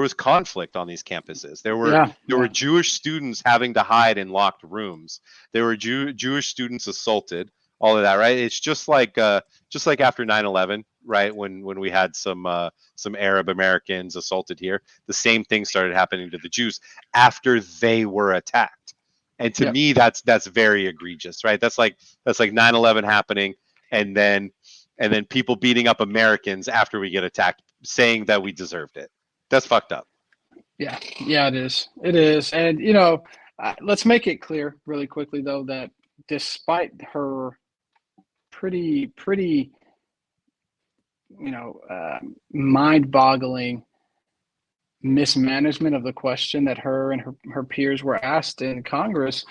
was conflict on these campuses. There were Jewish students having to hide in locked rooms. There were Jewish students assaulted. All of that, right? It's just like after 9/11, right? When we had some Arab Americans assaulted here, the same thing started happening to the Jews after they were attacked. And to me, that's very egregious, right? That's like 9/11 happening, and then people beating up Americans after we get attacked, saying that we deserved it. That's fucked up. Yeah, it is. It is, and let's make it clear really quickly though that despite her pretty mind-boggling mismanagement of the question that her and her peers were asked in Congress,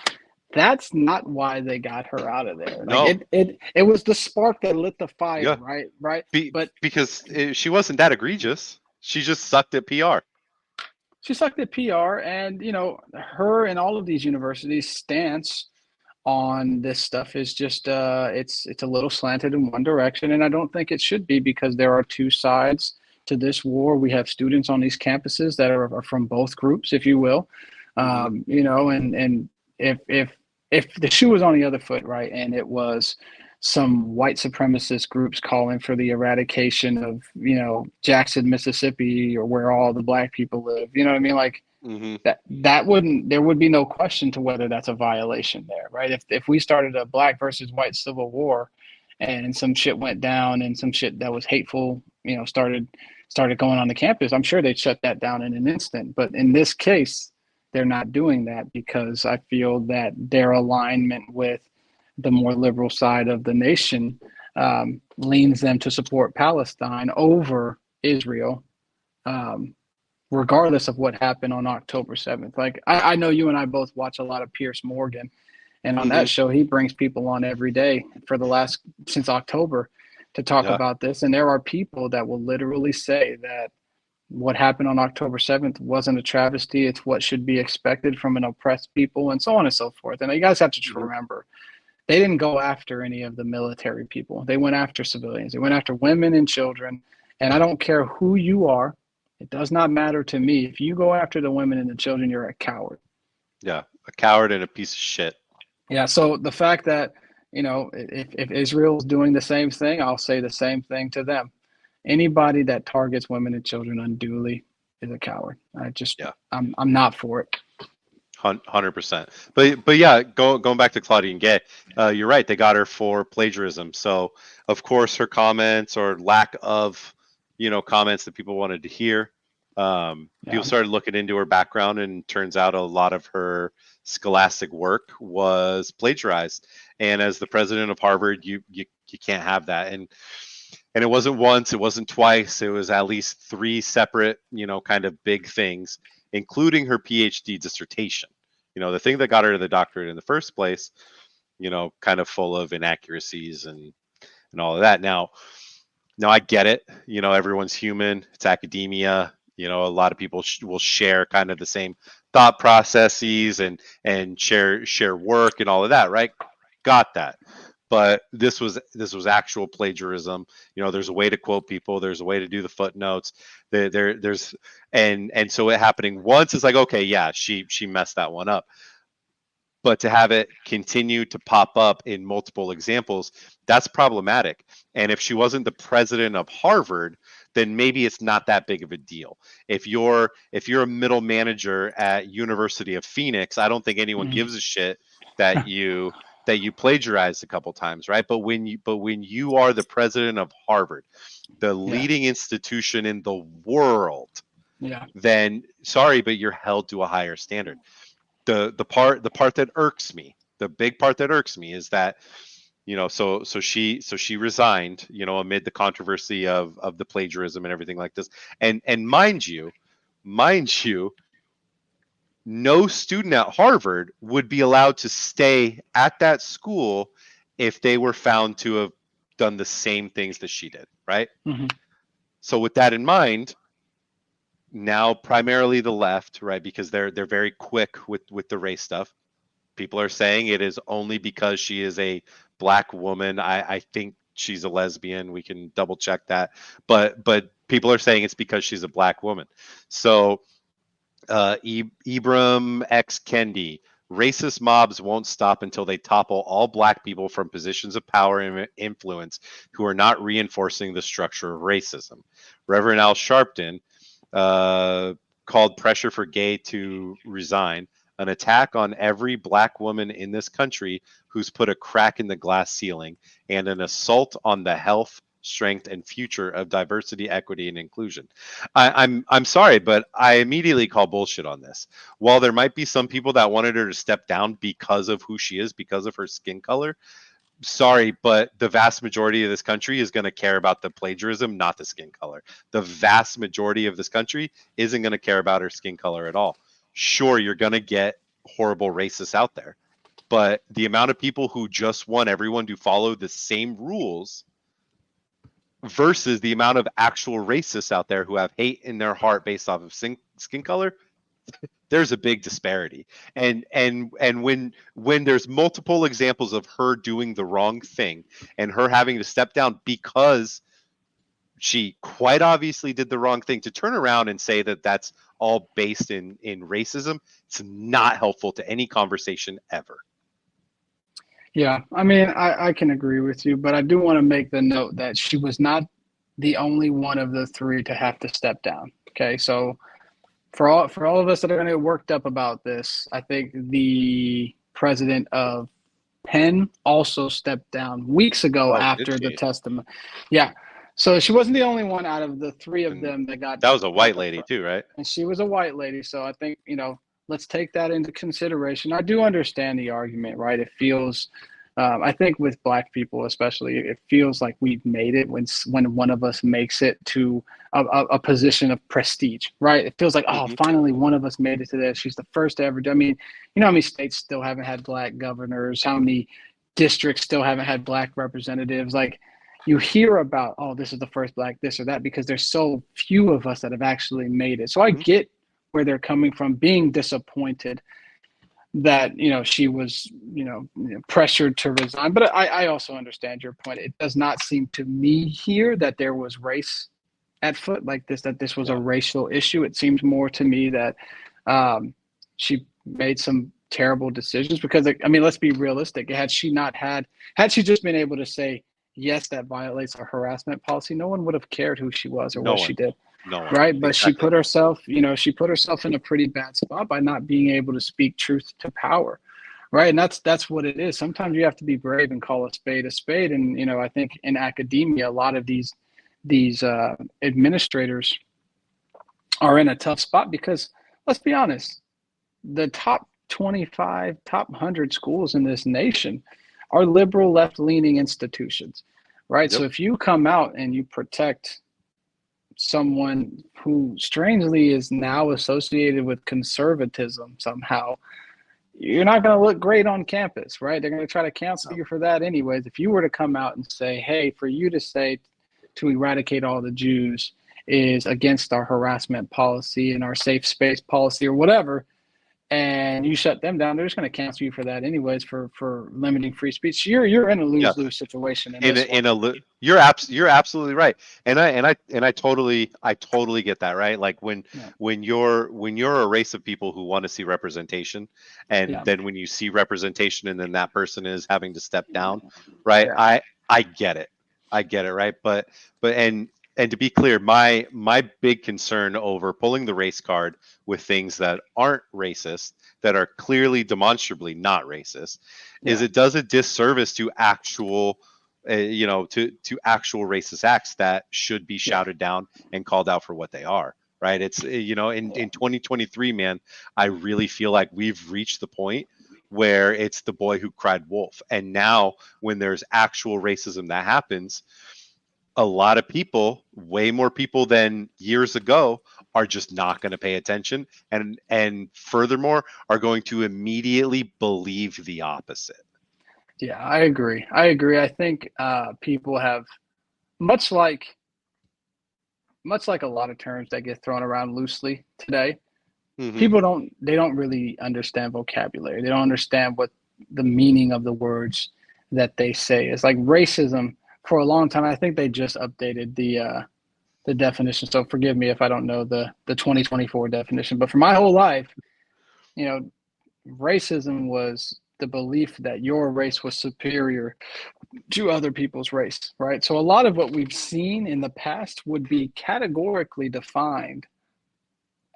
That's not why they got her out of there. Like No, it was the spark that lit the fire, yeah, right. But because she wasn't that egregious. She just sucked at PR. she sucked at PR, and her and all of these universities' stance on this stuff is just it's a little slanted in one direction, and I don't think it should be, because there are two sides to this war. We have students on these campuses that are from both groups, if you will. Hmm. And if the shoe was on the other foot, right, and it was some white supremacist groups calling for the eradication of Jackson, Mississippi, or where all the black people live, you know what I mean, like Hmm. that wouldn't there would be no question to whether that's a violation there, right? If we started a black versus white civil war, and some shit went down, and some shit that was hateful, started going on the campus, I'm sure they'd shut that down in an instant. But in this case, they're not doing that, because I feel that their alignment with the more liberal side of the nation leans them to support Palestine over Israel. Um, Regardless of what happened on October 7th. Like, I know you and I both watch a lot of Pierce Morgan, and on Hmm. that show, he brings people on every day since October, to talk Yeah. about this. And there are people that will literally say that what happened on October 7th wasn't a travesty. It's what should be expected from an oppressed people, and so on and so forth. And you guys have to Hmm. remember, they didn't go after any of the military people. They went after civilians. They went after women and children. And I don't care who you are. It does not matter to me. If you go after the women and the children, you're a coward. Yeah. A coward and a piece of shit. Yeah. So the fact that, if Israel's doing the same thing, I'll say the same thing to them. Anybody that targets women and children unduly is a coward. Yeah. I'm not for it. 100%. But yeah, going back to Claudine Gay, you're right. They got her for plagiarism. So of course her comments, or lack of, comments that people wanted to hear. People Yeah. started looking into her background, and turns out a lot of her scholastic work was plagiarized. And as the president of Harvard, you can't have that. And it wasn't once, it wasn't twice, it was at least three separate, kind of big things, including her PhD dissertation. The thing that got her the doctorate in the first place, kind of full of inaccuracies and all of that. Now I get it. Everyone's human. It's academia. A lot of people will share kind of the same thought processes and share work and all of that, right? Got that. But this was actual plagiarism. There's a way to quote people. There's a way to do the footnotes. There's and so it happening once is like, okay, yeah, she messed that one up. But to have it continue to pop up in multiple examples, that's problematic. And if she wasn't the president of Harvard, then maybe it's not that big of a deal. If you're a middle manager at University of Phoenix, I don't think anyone Mhm. gives a shit that you plagiarized a couple times, right? But when you are the president of Harvard, the Yeah. leading institution in the world, Yeah. then sorry, but you're held to a higher standard. The part that irks me, the big part that irks me, is that so she resigned, amid the controversy of the plagiarism and everything like this. And mind you, no student at Harvard would be allowed to stay at that school if they were found to have done the same things that she did, right? Hmm. So with that in mind, now primarily the left, right, because they're very quick with the race stuff. People are saying it is only because she is a black woman. I think she's a lesbian. We can double check that, but people are saying it's because she's a black woman. So Ibram X Kendi, racist mobs won't stop until they topple all black people from positions of power and influence who are not reinforcing the structure of racism. Reverend Al Sharpton called pressure for Gay to resign an attack on every black woman in this country who's put a crack in the glass ceiling, and an assault on the health, strength, and future of diversity, equity, and inclusion. I'm sorry, but I immediately call bullshit on this. While there might be some people that wanted her to step down because of who she is, because of her skin color, sorry, but the vast majority of this country is going to care about the plagiarism, not the skin color. The vast majority of this country isn't going to care about her skin color at all. Sure, you're going to get horrible racists out there, but the amount of people who just want everyone to follow the same rules versus the amount of actual racists out there who have hate in their heart based off of skin color, there's a big disparity. And when there's multiple examples of her doing the wrong thing and her having to step down because she quite obviously did the wrong thing, to turn around and say that that's all based in racism, it's not helpful to any conversation ever. Yeah, I mean, I can agree with you, but I do want to make the note that she was not the only one of the three to have to step down. Okay, so for all of us that are going to get worked up about this, I think the president of Penn also stepped down weeks ago after the testament. Yeah, so she wasn't the only one out of the three of them that got. That was a white lady too, right? And she was a white lady, so I think let's take that into consideration. I do understand the argument, right? It feels, I think with Black people especially, it feels like we've made it when one of us makes it to a position of prestige, right? It feels like, oh, finally one of us made it to this. She's the first to ever do. I mean, you know how many states still haven't had Black governors? How many districts still haven't had Black representatives? Like, you hear about, oh, this is the first Black this or that, because there's so few of us that have actually made it. So I get where they're coming from, being disappointed that she was pressured to resign. But I also understand your point. It does not seem to me here that there was race at foot like this, that this was a racial issue. It seems more to me that she made some terrible decisions, because I mean, let's be realistic. Had she just been able to say, yes, that violates our harassment policy, no one would have cared who she was or what she did. No one. Right. But exactly. She put herself in a pretty bad spot by not being able to speak truth to power. Right. And that's what it is. Sometimes you have to be brave and call a spade a spade. And, I think in academia, a lot of these administrators are in a tough spot because, let's be honest, the top 25, top 100 schools in this nation are liberal, left-leaning institutions. Right. Yep. So if you come out and you protect someone who strangely is now associated with conservatism somehow, you're not going to look great on campus, right? They're going to try to cancel you for that anyways. If you were to come out and say, hey, for you to say to eradicate all the Jews is against our harassment policy and our safe space policy or whatever, and you shut them down, they're just going to cancel you for that anyways, for limiting free speech. You're in a lose-lose situation. You're absolutely right, and I totally get that, right? Like when you're a race of people who want to see representation, and then when you see representation and then that person is having to step down, right? Yeah. I get it, right? But and to be clear, my big concern over pulling the race card with things that aren't racist, that are clearly demonstrably not racist, is it does a disservice to actual to actual racist acts that should be shouted down and called out for what they are, right? It's in 2023, man, I really feel like we've reached the point where it's the boy who cried wolf. And now when there's actual racism that happens, a lot of people, way more people than years ago, are just not going to pay attention, and furthermore are going to immediately believe the opposite. Yeah, I agree. I think people have, much like a lot of terms that get thrown around loosely today, people don't really understand vocabulary. They don't understand what the meaning of the words that they say is. Like racism, for a long time, I think they just updated the definition. So forgive me if I don't know the 2024 definition. But for my whole life, racism was the belief that your race was superior to other people's race, right? So a lot of what we've seen in the past would be categorically defined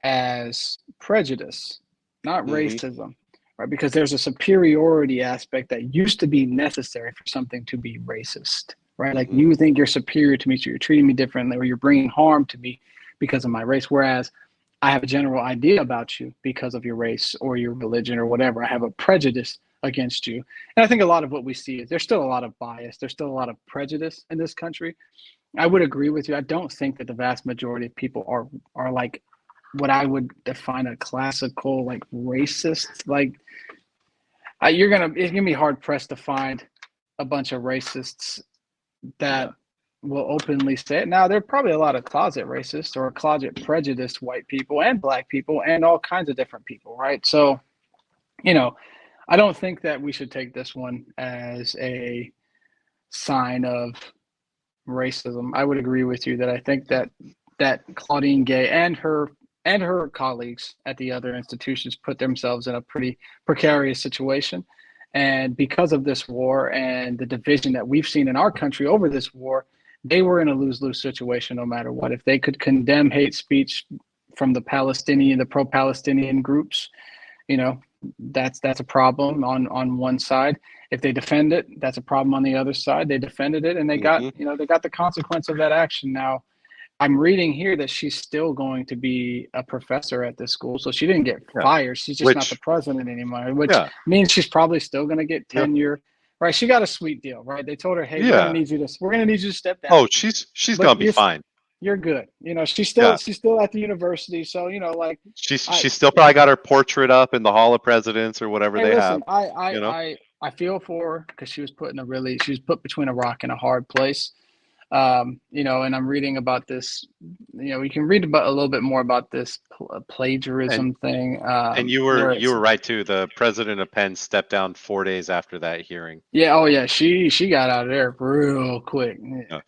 as prejudice, not racism, right? Because there's a superiority aspect that used to be necessary for something to be racist. Right? Like you think you're superior to me, so you're treating me differently, or you're bringing harm to me because of my race. Whereas I have a general idea about you because of your race or your religion or whatever. I have a prejudice against you. And I think a lot of what we see is there's still a lot of bias. There's still a lot of prejudice in this country. I would agree with you. I don't think that the vast majority of people are like what I would define a classical, like racist, like it's gonna be hard pressed to find a bunch of racists that will openly say it. Now, there are probably a lot of closet racists or closet prejudiced white people and black people and all kinds of different people, right? So, I don't think that we should take this one as a sign of racism. I would agree with you that I think that Claudine Gay and her colleagues at the other institutions put themselves in a pretty precarious situation. And because of this war and the division that we've seen in our country over this war, they were in a lose-lose situation no matter what. If they could condemn hate speech from the pro-Palestinian groups, you know, that's a problem on one side. If they defend it, that's a problem on the other side. They defended it and they got, they got the consequence of that action. Now, I'm reading here that she's still going to be a professor at this school. So she didn't get fired. She's just not the president anymore, which means she's probably still going to get tenure. Right. She got a sweet deal, right? They told her, hey, we're going to need you to step down. Oh, she's going to be fine. You're good. She's still at the university. So, she's still probably got her portrait up in the Hall of Presidents or whatever they have. I feel for her because she was put between a rock and a hard place. And I'm reading about this, we can read about a little bit more about this plagiarism thing. And you were right too. The president of Penn stepped down 4 days after that hearing. Yeah. Oh yeah. She got out of there real quick. Yeah.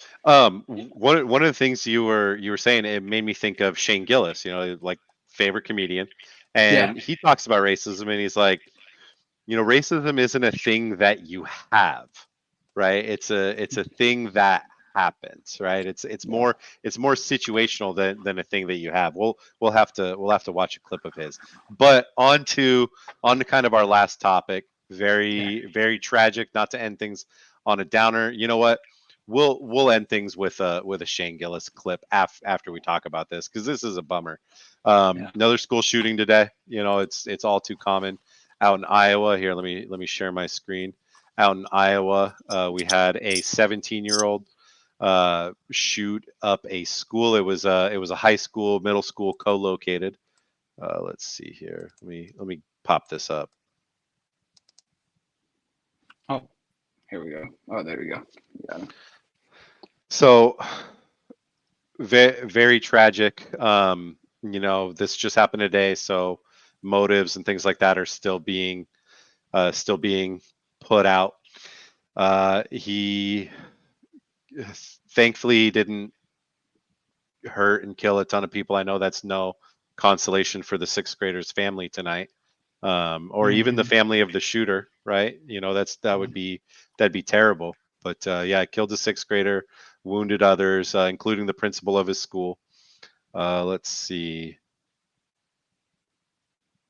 One of the things you were saying, it made me think of Shane Gillis, like favorite comedian. And he talks about racism and he's like, racism isn't a thing that you have, right? It's a thing that happens, right? It's more situational than a thing that you have. We'll have to watch a clip of his. But on to kind of our last topic. Very very tragic. Not to end things on a downer. You know what? We'll end things with a Shane Gillis clip after we talk about this because this is a bummer. Another school shooting today. It's all too common out in Iowa. Here, let me share my screen. Out in Iowa, we had a 17-year-old shoot up a school. It was a high school, middle school co-located. Let's see here. Let me pop this up. Oh, here we go. Oh, there we go. Got it. So very tragic. This just happened today. So motives and things like that are still being put out. He thankfully didn't hurt and kill a ton of people. I know that's no consolation for the 6th grader's family tonight, or even the family of the shooter, right? That'd be terrible. But killed a 6th grader, wounded others, including the principal of his school. Let's see.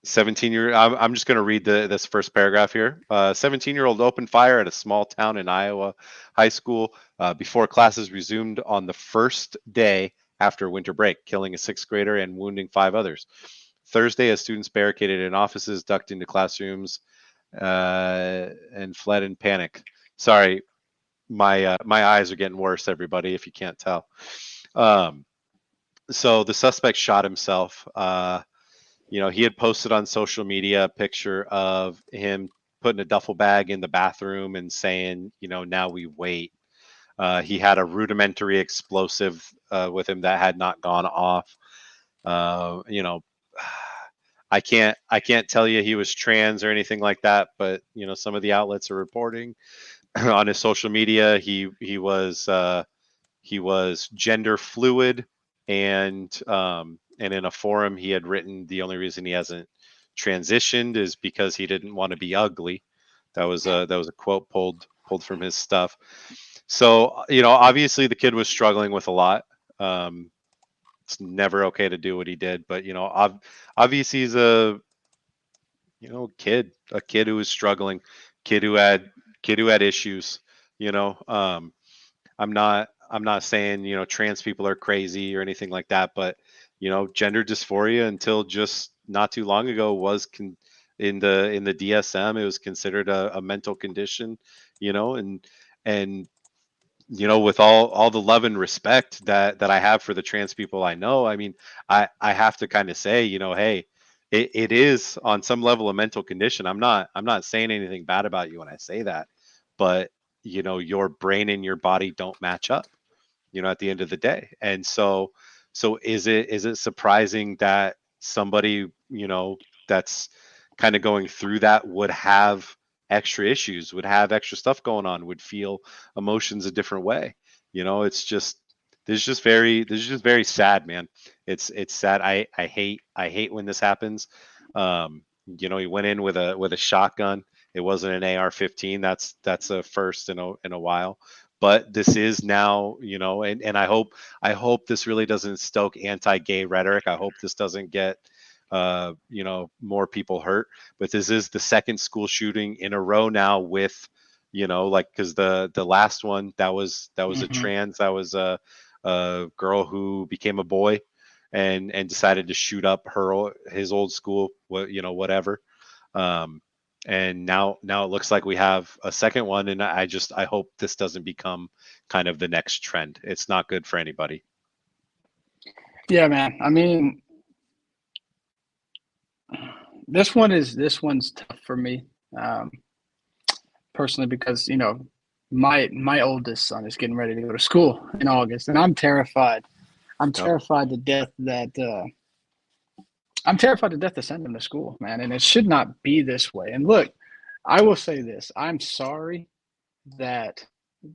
I'm just going to read this first paragraph here. 17-year-old opened fire at a small town in Iowa high school before classes resumed on the first day after winter break, killing a 6th grader and wounding 5 others. Thursday, as students barricaded in offices, ducked into classrooms, and fled in panic. Sorry, my eyes are getting worse, everybody, if you can't tell. So the suspect shot himself. He had posted on social media a picture of him putting a duffel bag in the bathroom and saying, now we wait. He had a rudimentary explosive with him that had not gone off. I can't tell you he was trans or anything like that, but some of the outlets are reporting on his social media he was gender fluid, and in a forum he had written the only reason he hasn't transitioned is because he didn't want to be ugly. That was a quote pulled from his stuff. So obviously the kid was struggling with a lot. It's never okay to do what he did, but obviously he's a kid who was struggling, kid who had issues. I'm not saying trans people are crazy or anything like that, but gender dysphoria until just not too long ago was in the DSM, it was considered a mental condition, and with all the love and respect that I have for the trans people I know, I mean, I have to kind of say, hey, it is on some level a mental condition. I'm not saying anything bad about you when I say that, but your brain and your body don't match up, at the end of the day. And so is it surprising that somebody, that's kind of going through that would have extra issues, would have extra stuff going on, would feel emotions a different way? It's just this is just very sad, man. It's sad. I hate when this happens. He went in with a shotgun. It wasn't an AR-15. That's a first in a while. But this is now, and I hope this really doesn't stoke anti-gay rhetoric. I hope this doesn't get more people hurt. But this is the second school shooting in a row now with, like, because the last one that was a Mhm. trans, that was a girl who became a boy and decided to shoot up his old school, whatever. Um, and now it looks like we have a second one, and I hope this doesn't become kind of the next trend. It's not good for anybody. Yeah, man. I mean, this one's tough for me, um, personally, because my oldest son is getting ready to go to school in August, and I'm terrified. I'm Yep. terrified to death that I'm terrified to death to send him to school, man. And it should not be this way. And look, I will say this: I'm sorry that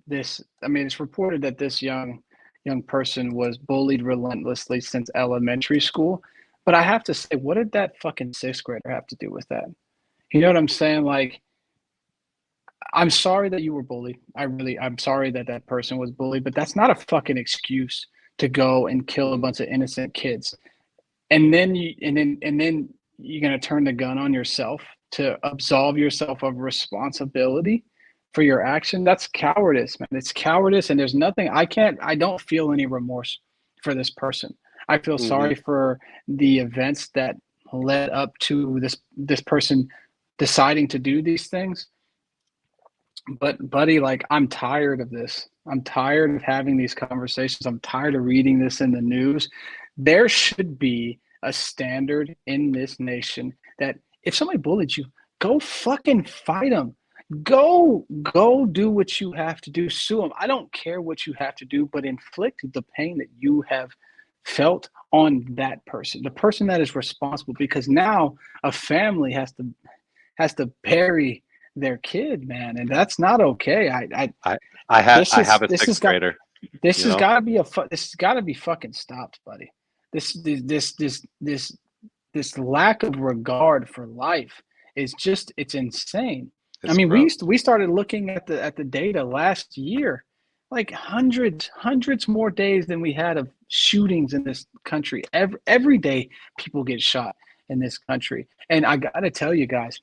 this. I mean, it's reported that this young person was bullied relentlessly since elementary school. But I have to say, what did that fucking sixth grader have to do with that? You know what I'm saying? Like, I'm sorry that you were bullied. I'm sorry that that person was bullied, but that's not a fucking excuse to go and kill a Mhm. bunch of innocent kids. And then you're gonna turn the gun on yourself to absolve yourself of responsibility for your action. That's cowardice, man. It's cowardice, and there's nothing I don't feel any remorse for this person. I feel Mhm. sorry for the events that led up to this person deciding to do these things. But buddy, like, I'm tired of this. I'm tired of having these conversations. I'm tired of reading this in the news. There should be a standard in this nation that if somebody bullied you, go fucking fight them. Go do what you have to do. Sue them. I don't care what you have to do, but inflict the pain that you have felt on that person, the person that is responsible, because now a family has to bury their kid, man, and that's not okay. I I have a This has sixth got grader. this You has know. got to be this has got to be fucking stopped, buddy. This lack of regard for life is just it's insane. I It's mean, gross. we started looking at the data last year, like hundreds more days than we had of shootings in this country. Every day people get shot in this country, and I got to tell you guys,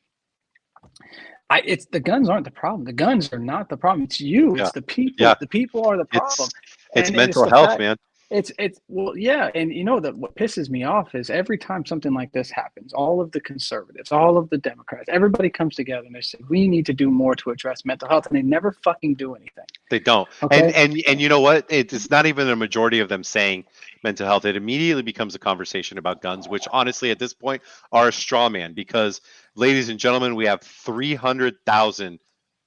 it's the guns aren't the problem. The guns are not the problem. It's you. Yeah. It's the people. Yeah. The people are the It's problem, it's and it's mental the health, fact. man. It's well, yeah, and that what pisses me off is every time something like this happens, all of the conservatives, all of the Democrats, everybody comes together and they say we need to do more to address mental health, and they never fucking do anything. They don't. And Okay. and you know what? It's not even a majority of them saying mental health. It immediately becomes a conversation about guns, which honestly at this point are a straw man because, ladies and gentlemen, we have 300,000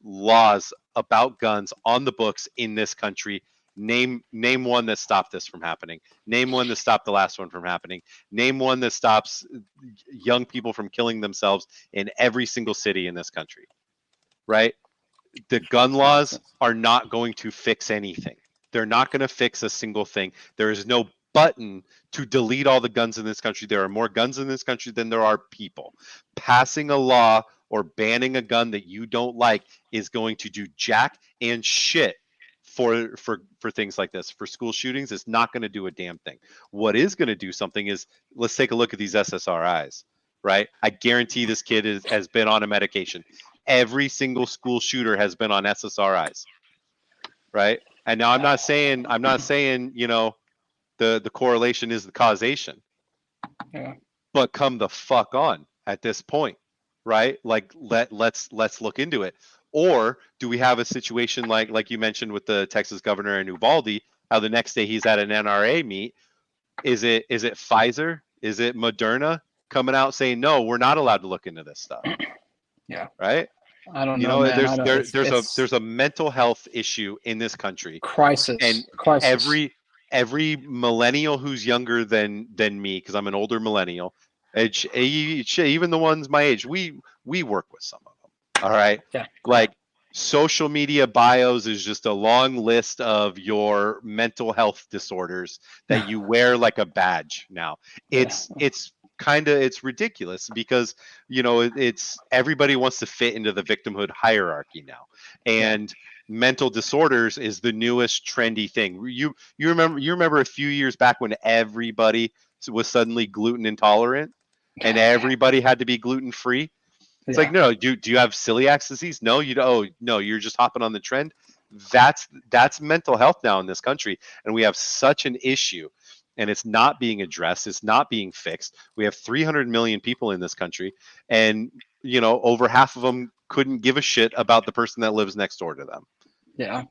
laws about guns on the books in this country. Name one that stopped this from happening. Name one that stopped the last one from happening. Name one that stops young people from killing themselves in every single city in this country, right? The gun laws Nonsense. are not going to fix anything. They're not going to fix a single thing. There is no button to delete all the guns in this country. There are more guns in this country than there are people. Passing a law or banning a gun that you don't like is going to do jack and shit for things like this. For school shootings, it's not going to do a damn thing. What is going to do something is, let's take a look at these SSRIs, right? I guarantee this kid has been on a medication. Every single school shooter has been on SSRIs, right? And now I'm not saying the correlation is the causation, Yeah. but come the fuck on at this point, right? Like let's look into it. Or do we have a situation like you mentioned with the Texas governor and Ubaldi, how the next day he's at an NRA meet? Is it Pfizer? Is it Moderna? coming out saying, no, we're not allowed to look into this stuff. Yeah. Right. I don't know, man. There's a mental health issue in this country, crisis. and every millennial who's younger than me, because I'm an older millennial, even the ones my age, we work with some of them. All right. Yeah. Like social media bios is just a long list of your mental health disorders that you wear like a badge now. It's ridiculous because it's everybody wants to fit into the victimhood hierarchy now, and mental disorders is the newest trendy thing. You remember a few years back when everybody was suddenly gluten intolerant and everybody had to be gluten free. It's like, no, do you have celiac disease? No, you don't. Oh, no, you're just hopping on the trend. That's mental health now in this country, and we have such an issue, and it's not being addressed. It's not being fixed. We have 300 million people in this country, and over half of them couldn't give a shit about the person that lives next door to them. Yeah.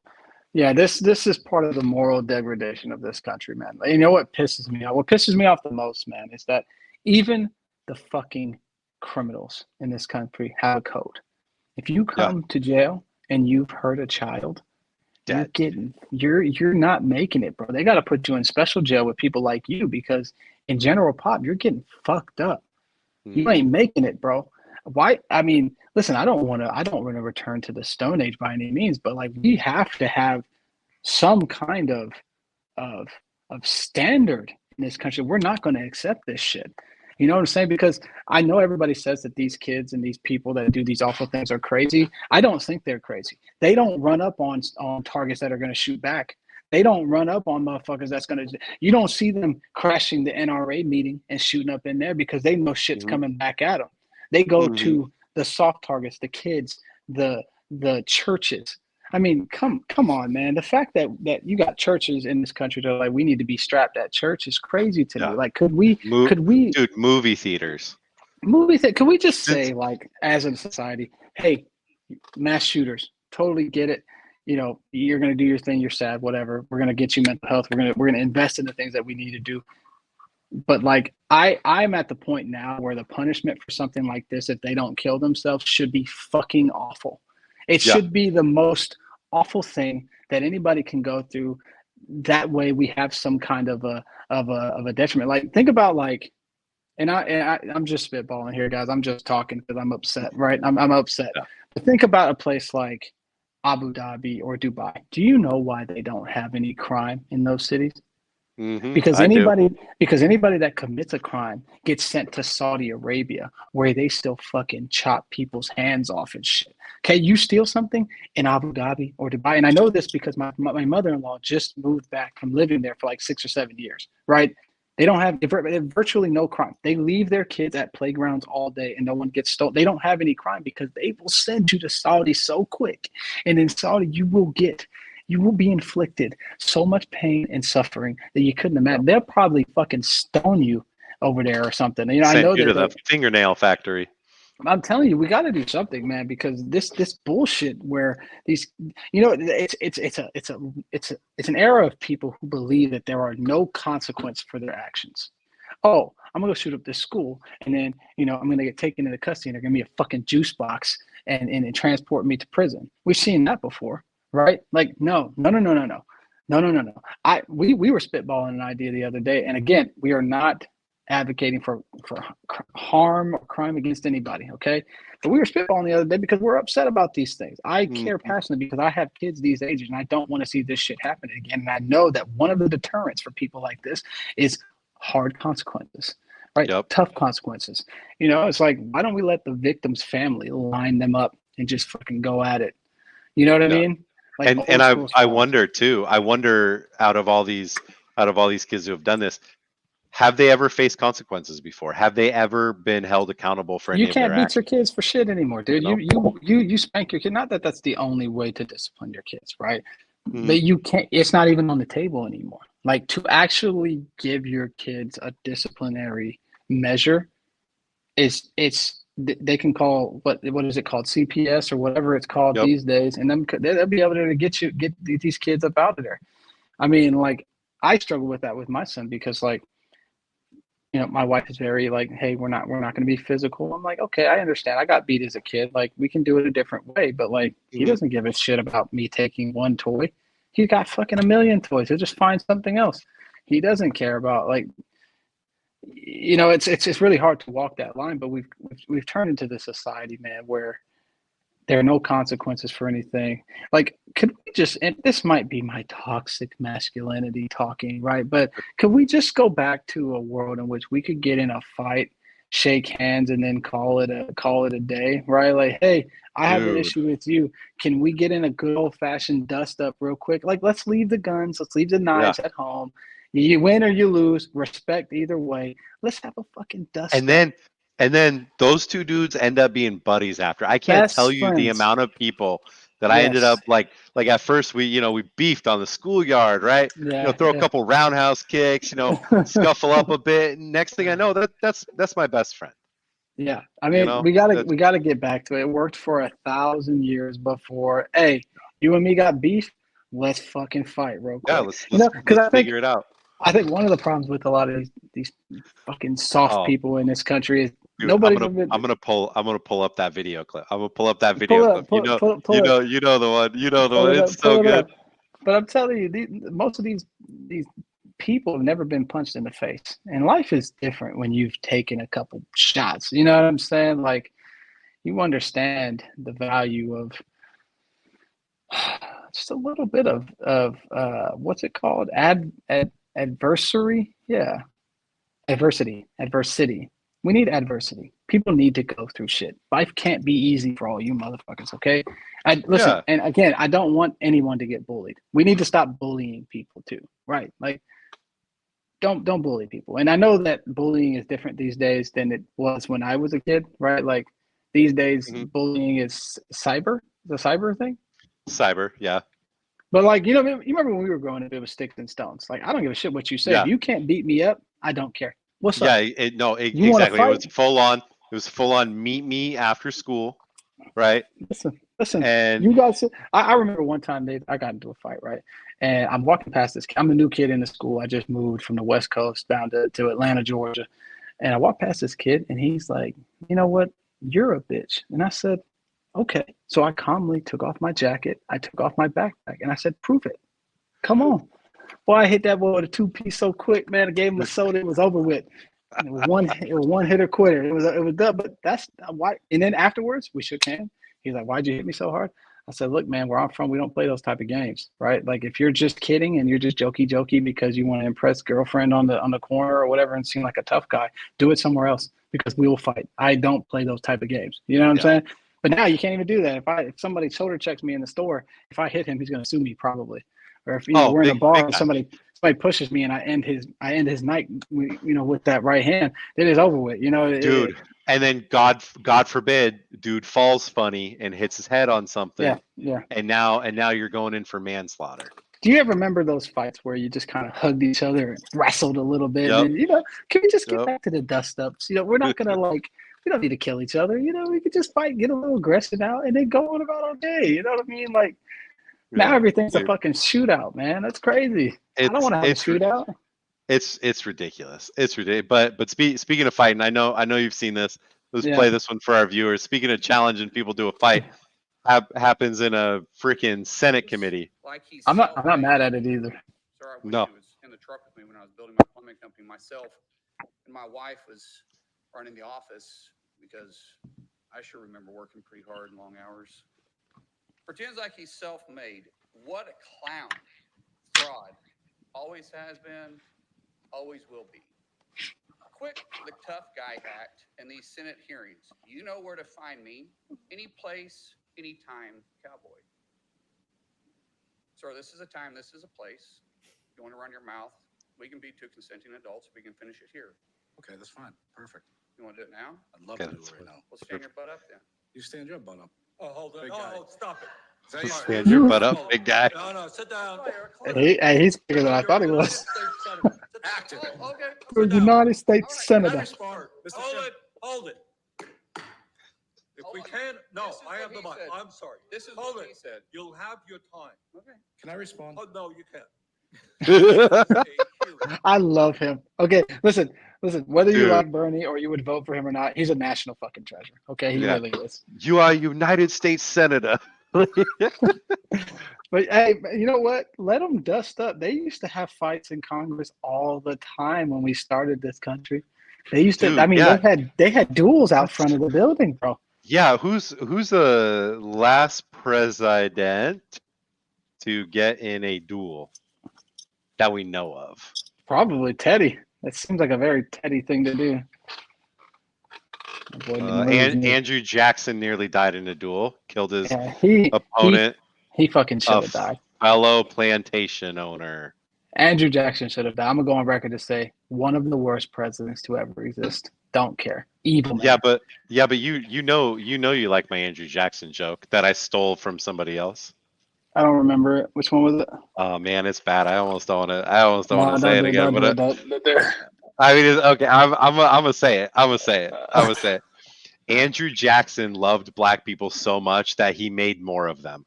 This is part of the moral degradation of this country, man. You know what pisses me off? What pisses me off the most, man, is that even the fucking criminals in this country have a code. If you come to jail and you've hurt a child, you're not making it, bro. They got to put you in special jail with people like you, because in general pop, you're getting fucked up. You ain't making it, bro. Why? I mean, listen, I don't want to return to the Stone Age by any means, but like, we have to have some kind of standard in this country. We're not going to accept this shit. You know what I'm saying? Because I know everybody says that these kids and these people that do these awful things are crazy. I don't think they're crazy. They don't run up on targets that are going to shoot back. They don't run up on motherfuckers that's going to. You don't see them crashing the NRA meeting and shooting up in there because they know shit's coming back at them. They go to the soft targets, the kids, the churches. I mean, come on, man. The fact that you got churches in this country that are like, we need to be strapped at church is crazy to me. Like, could we, dude, movie theaters, could we just say, like, as a society, hey, mass shooters, totally get it. You're going to do your thing. You're sad, whatever. We're going to get you mental health. We're going to invest in the things that we need to do. But like, I'm at the point now where the punishment for something like this, if they don't kill themselves, should be fucking awful. It should be the most awful thing that anybody can go through. That way we have some kind of a detriment. Like, think about, like, and I'm just spitballing here, guys. I'm just talking because I'm upset, right? I'm upset. Yeah. But think about a place like Abu Dhabi or Dubai. Do you know why they don't have any crime in those cities? Because anybody that commits a crime gets sent to Saudi Arabia, where they still fucking chop people's hands off and shit. Okay, you steal something in Abu Dhabi or Dubai, and I know this because my mother-in-law just moved back from living there for like 6 or 7 years, right? They don't have virtually no crime. They leave their kids at playgrounds all day and no one gets stolen. They don't have any crime because they will send you to Saudi so quick. And in Saudi, you will be inflicted so much pain and suffering that you couldn't imagine. They'll probably fucking stone you over there or something. I know that to the fingernail factory. I'm telling you, we got to do something, man, because this bullshit where these, it's an era of people who believe that there are no consequence for their actions. Oh, I'm gonna go shoot up this school, and then I'm gonna get taken into custody, and they're gonna be a fucking juice box and transport me to prison. We've seen that before, right? Like, no. We were spitballing an idea the other day, and again, we are not advocating for harm or crime against anybody, okay? But we were spitballing the other day because we're upset about these things. I care passionately because I have kids these ages and I don't want to see this shit happen again. And I know that one of the deterrents for people like this is hard consequences, right? Tough consequences. It's like, why don't we let the victim's family line them up and just fucking go at it? You know what I mean? Like, and I wonder too. I wonder, out of all these kids who have done this, have they ever faced consequences before? Have they ever been held accountable for any of their actions? You can't beat your kids for shit anymore, dude. You spank your kid. Not that that's the only way to discipline your kids, right? But you can't. It's not even on the table anymore. Like, to actually give your kids a disciplinary measure they can call what is it called, CPS or whatever it's called these days, and they'll be able to get these kids up out of there. I mean, like, I struggle with that with my son because, like, my wife is very like, hey, we're not going to be physical. I'm like, okay, I understand. I got beat as a kid. Like, we can do it a different way. But like, he Mhm. doesn't give a shit about me taking one toy. He's got fucking a million toys. He'll just find something else. He doesn't care about like, it's really hard to walk that line. But we've turned into this society, man, where there are no consequences for anything. Like, could we just, and this might be my toxic masculinity talking, right? But could we just go back to a world in which we could get in a fight, shake hands, and then call it a day, right? Like, hey, I have an Dude. issue with you. Can we get in a good old fashioned dust up real quick? Like, let's leave the guns, let's leave the Yeah. knives at home. You win or you lose, respect either way. Let's have a fucking dust And up. then those two dudes end up being buddies after. I can't tell Best you the friends. amount of people that I ended Yes. up like at first we beefed on the schoolyard, right? Yeah. Throw a Yeah. couple roundhouse kicks, scuffle up a bit. And next thing I know, that's my best friend. Yeah, I mean, we gotta That's we gotta get back to it. It worked for 1,000 years before. Hey, you and me got beef. Let's fucking fight real yeah. quick. Let's Because let's I think figure it out. I think one of the problems with a lot of these fucking soft Oh, people in this country is dude, I'm nobody's gonna ever I'm gonna pull I'm gonna pull up that video clip. I'm gonna pull up that pull video it clip. up, pull it, You know the one. You know the pull one. it It's up, so pull it good. up. But I'm telling you, most of these people have never been punched in the face, and life is different when you've taken a couple shots. You know what I'm saying? Like, you understand the value of just a little bit of what's it called? Adversary? Yeah. Adversity. We need adversity. People need to go through shit. Life can't be easy for all you motherfuckers, okay? Listen, Yeah. and again, I don't want anyone to get bullied. We need to stop bullying people too, right? Like, don't bully people. And I know that bullying is different these days than it was when I was a kid, right? Like, these days, hmm bullying is the cyber thing. Cyber. Yeah. But like, you remember when we were growing up, it was sticks and stones. Like, I don't give a shit what you say. If Yeah. you can't beat me up, I don't care. What's Yeah. up? You want to Exactly. It fight? was full on. It was full on meet me after school, right? Listen. And You guys, I remember one time I got into a fight, right? And I'm walking past this. I'm a new kid in the school. I just moved from the West Coast down to Atlanta, Georgia. And I walked past this kid, and he's like, "You know what? You're a bitch." And I said, "Okay." So I calmly took off my jacket. I took off my backpack, and I said, "Prove it. Come on." Boy, I hit that boy with a two-piece so quick, man. I gave him a soda. It was over with. And it was one hitter quitter. It was done. But that's why. And then afterwards, we shook hands. He's like, "Why'd you hit me so hard?" I said, "Look, man, where I'm from, we don't play those type of games, right? Like, if you're just kidding and you're just jokey because you want to impress girlfriend on the corner or whatever and seem like a tough guy, do it somewhere else because we will fight. I don't play those type of games. You know what I'm yeah. saying? But now you can't even do that. If somebody shoulder checks me in the store, if I hit him, he's going to sue me probably. Or if Oh, we're in a bar big and time. somebody pushes me and I end his night, with that right hand, then it's over with. Dude. And then God forbid, dude falls funny and hits his head on something, yeah. and now you're going in for manslaughter. Do you ever remember those fights where you just kind of hugged each other and wrestled a little bit? Yep. And then, can we just get Yep. back to the dust ups? We're not gonna we don't need to kill each other. We could just fight, get a little aggression out, and then go on about our day. You know what I mean? Like, now Yeah. everything's a Dude, fucking shootout, man. That's crazy. I don't want to have a shootout. it's ridiculous. It's ridiculous. But speaking of fighting, I know you've seen this. Let's Yeah. play this one for our viewers. Speaking of challenging people to a fight, happens in a freaking Senate committee. I'm not mad at it either. Sir, I wish No. he was in the truck with me when I was building my plumbing company myself, and my wife was running the office because I sure remember working pretty hard and long hours. Pretends like he's self-made. What a clown. Fraud. Always has been, always will be. Quit the tough guy act in these Senate hearings. You know where to find me. Any place, anytime, cowboy. Sir, this is a time, this is a place. If you want to run your mouth, we can be two consenting adults. We can finish it here. Okay, that's fine. Perfect. You want to do it now? I'd love Okay, to do that's it right fine. now. Well, stand your butt up then. You stand your butt up. Oh, hold on. Big guy. Oh, stop it. Is that you? Stand your butt up, big guy. No, sit down. He's bigger than I thought he was. Active. Oh, okay. For the United States All Senator. Very smart. Mr. Hold Chairman. it. Hold it. If we Hold on. can, no, This is I have what the he mic. said. I'm sorry. This is Hold what it. he said. You'll have your time. Okay. Can I respond? Oh, no, you can't. This is a hearing. I love him. Okay, listen. Listen, whether you Dude. like Bernie or you would vote for him or not, he's a national fucking treasure. Okay, he Yeah. really is. You are a United States Senator. But hey, you know what? Let them dust up. They used to have fights in Congress all the time when we started this country. They used to. Dude, I mean, yeah. they had duels out front of the building, bro. Yeah, who's the last president to get in a duel that we know of? Probably Teddy. That seems like a very Teddy thing to do. Avoiding the moves. Andrew Jackson nearly died in a duel, killed his Yeah, he opponent, fucking should a have died. fellow plantation owner. Andrew Jackson should have died. I'm gonna go on record to say one of the worst presidents to ever exist. Don't care. Evil man. Yeah, but you know you like my Andrew Jackson joke that I stole from somebody else. I don't remember it. Which one was it? Oh man, it's bad. I almost don't want to say it again. Don't But do it. I mean, okay. I'm gonna say it. I'm gonna say it. Andrew Jackson loved black people so much that he made more of them.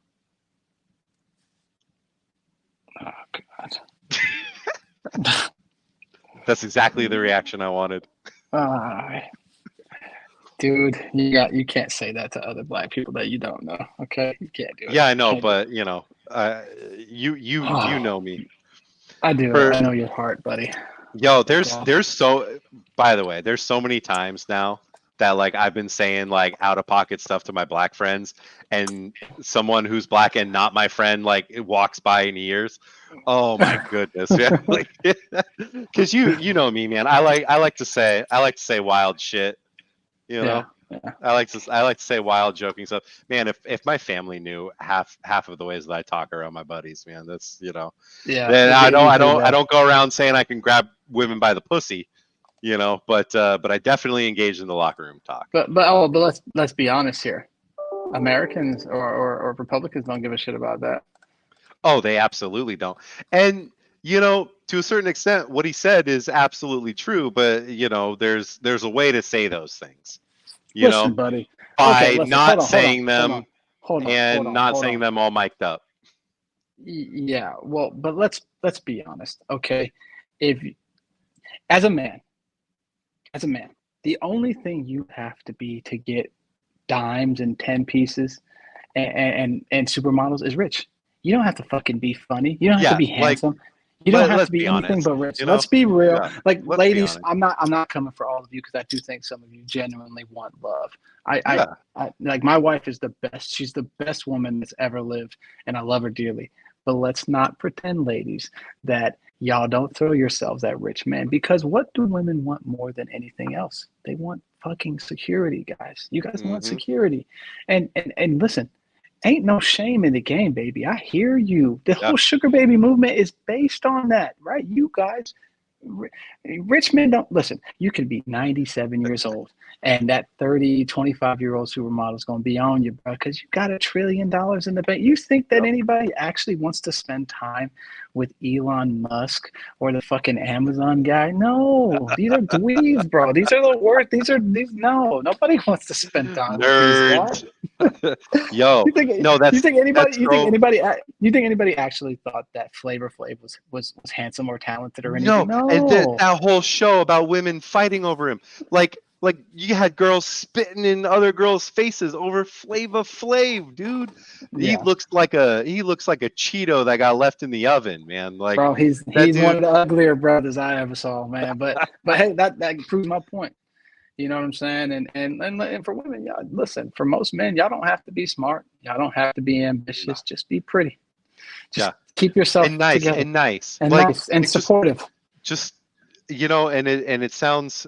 Oh God. That's exactly the reaction I wanted. Dude, you can't say that to other black people that you don't know. Okay, you can't do it. Yeah, I know, Can't do but you know, you know me. I do. I know your heart, buddy. Yo, there's so. By the way, there's so many times now that like I've been saying like out of pocket stuff to my black friends, and someone who's black and not my friend like it walks by in ears. Oh my goodness, man! Like, because you know me, man. I like to say wild shit. You know, Yeah. I like to say wild joking stuff. Man, if my family knew half of the ways that I talk around my buddies, man, that's Yeah. Then I don't go around saying I can grab women by the pussy, but I definitely engage in the locker room talk. But let's be honest here. Americans or Republicans don't give a shit about that. Oh, they absolutely don't. And to a certain extent, what he said is absolutely true. But there's a way to say those things. Listen, buddy. By Listen, not saying them hold and not saying them all mic'd up. Yeah, well, but let's be honest, okay? If as a man, the only thing you have to be to get dimes and 10 pieces and supermodels is rich. You don't have to fucking be funny. You don't have to be handsome. You don't have to be anything but rich. Let's be real. Yeah, like, ladies, I'm not coming for all of you because I do think some of you genuinely want love. I like my wife is the best. She's the best woman that's ever lived, and I love her dearly. But let's not pretend, ladies, that y'all don't throw yourselves at rich men, because what do women want more than anything else? They want fucking security, guys. You guys want security. And listen, ain't no shame in the game, baby. I hear you. The whole sugar baby movement is based on that, right? You guys, rich men don't listen. You could be 97 years old and that 25-year-old supermodel is going to be on you, bro, because you got $1 trillion in the bank. You think that anybody actually wants to spend time with Elon Musk or the fucking Amazon guy? No, these are dweebs, bro. These are the worst. No, nobody wants to spend time with these guys. Yo, you think anybody actually thought that Flavor Flav was handsome or talented or anything? No. And that whole show about women fighting over him, like you had girls spitting in other girls' faces over Flava Flav, dude. Yeah. He looks like a Cheeto that got left in the oven, man. Like, bro, he's one of the uglier brothers I ever saw, man. But hey, that proves my point. You know what I'm saying? And for women, y'all, listen, for most men, y'all don't have to be smart. Y'all don't have to be ambitious. Just be pretty. Just keep yourself together. And supportive. Just and it sounds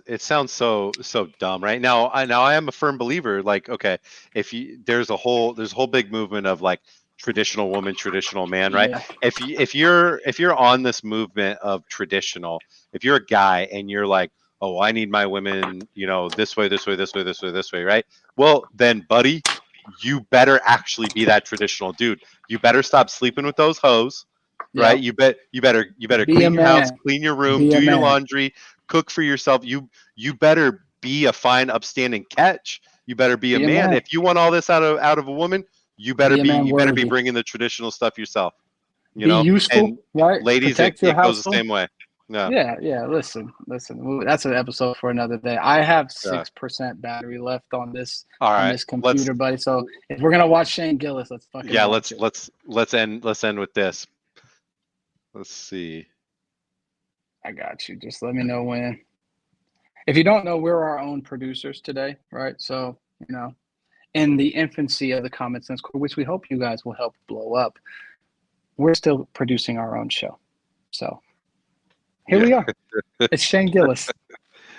so dumb, right? Now I am a firm believer, like, okay, there's a whole big movement of like traditional woman, traditional man, right? Yeah. If you're on this movement of traditional, if you're a guy and you're like, oh, I need my women, this way, right? Well, then, buddy, you better actually be that traditional dude. You better stop sleeping with those hoes, right? You better clean your house, clean your room, do your laundry, cook for yourself. You better be a fine, upstanding catch. You better be a man. If you want all this out of a woman, you better be bringing the traditional stuff yourself. Be useful, and right? Ladies, it goes the same way. Yeah. Yeah. Listen. That's an episode for another day. I have Yeah. 6% battery left on this All on right. this computer, buddy. So if we're gonna watch Shane Gillis, let's fucking watch it. Let's end with this. Let's see. I got you. Just let me know when. If you don't know, we're our own producers today, right? So in the infancy of the Common Sense Corps, which we hope you guys will help blow up, we're still producing our own show. So here we are. It's Shane Gillis.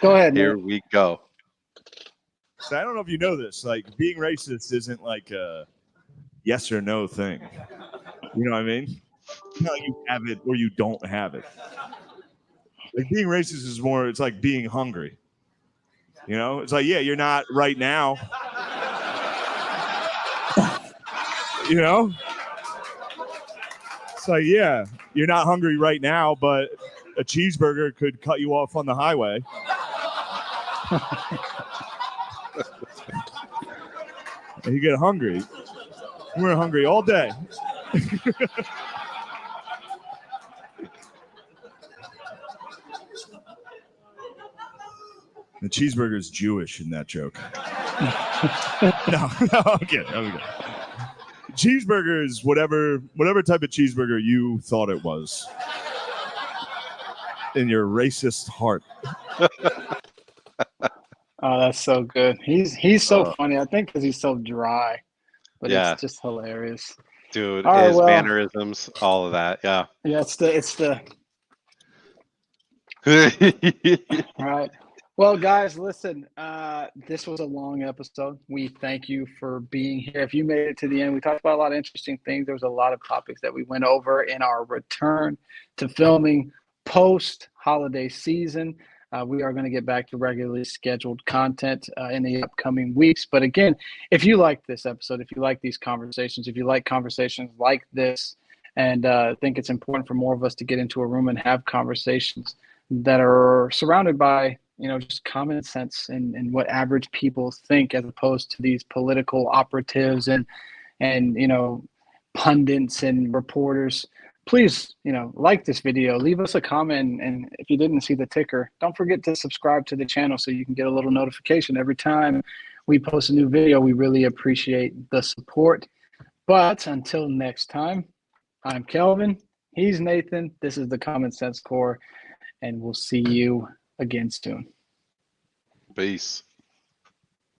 Go ahead, Here Nate. we go. So I don't know if you know this. Like, being racist isn't like a yes or no thing. You know what I mean? It's not like you have it or you don't have it. Like, being racist is more. It's like being hungry. You know? It's like, yeah, you're not right now. You know? It's like, yeah, you're not hungry right now, but a cheeseburger could cut you off on the highway. And you get hungry. We're hungry all day. The cheeseburger is Jewish in that joke. No, okay. Cheeseburger is whatever type of cheeseburger you thought it was in your racist heart. Oh, that's so good. He's so funny. I think because he's so dry, but it's just hilarious. Dude, All right, his well, mannerisms, all of that. Yeah. Yeah, it's the all right. Well, guys, listen, this was a long episode. We thank you for being here. If you made it to the end, we talked about a lot of interesting things. There was a lot of topics that we went over in our return to filming post-holiday season. We are going to get back to regularly scheduled content in the upcoming weeks. But again, if you like this episode, if you like these conversations, if you like conversations like this, and think it's important for more of us to get into a room and have conversations that are surrounded by just common sense and what average people think, as opposed to these political operatives and pundits and reporters. Please, like this video, leave us a comment, and if you didn't see the ticker, don't forget to subscribe to the channel so you can get a little notification every time we post a new video. We really appreciate the support. But until next time, I'm Kelvin. He's Nathan. This is the Common Sense Corps, and we'll see you again soon. Peace.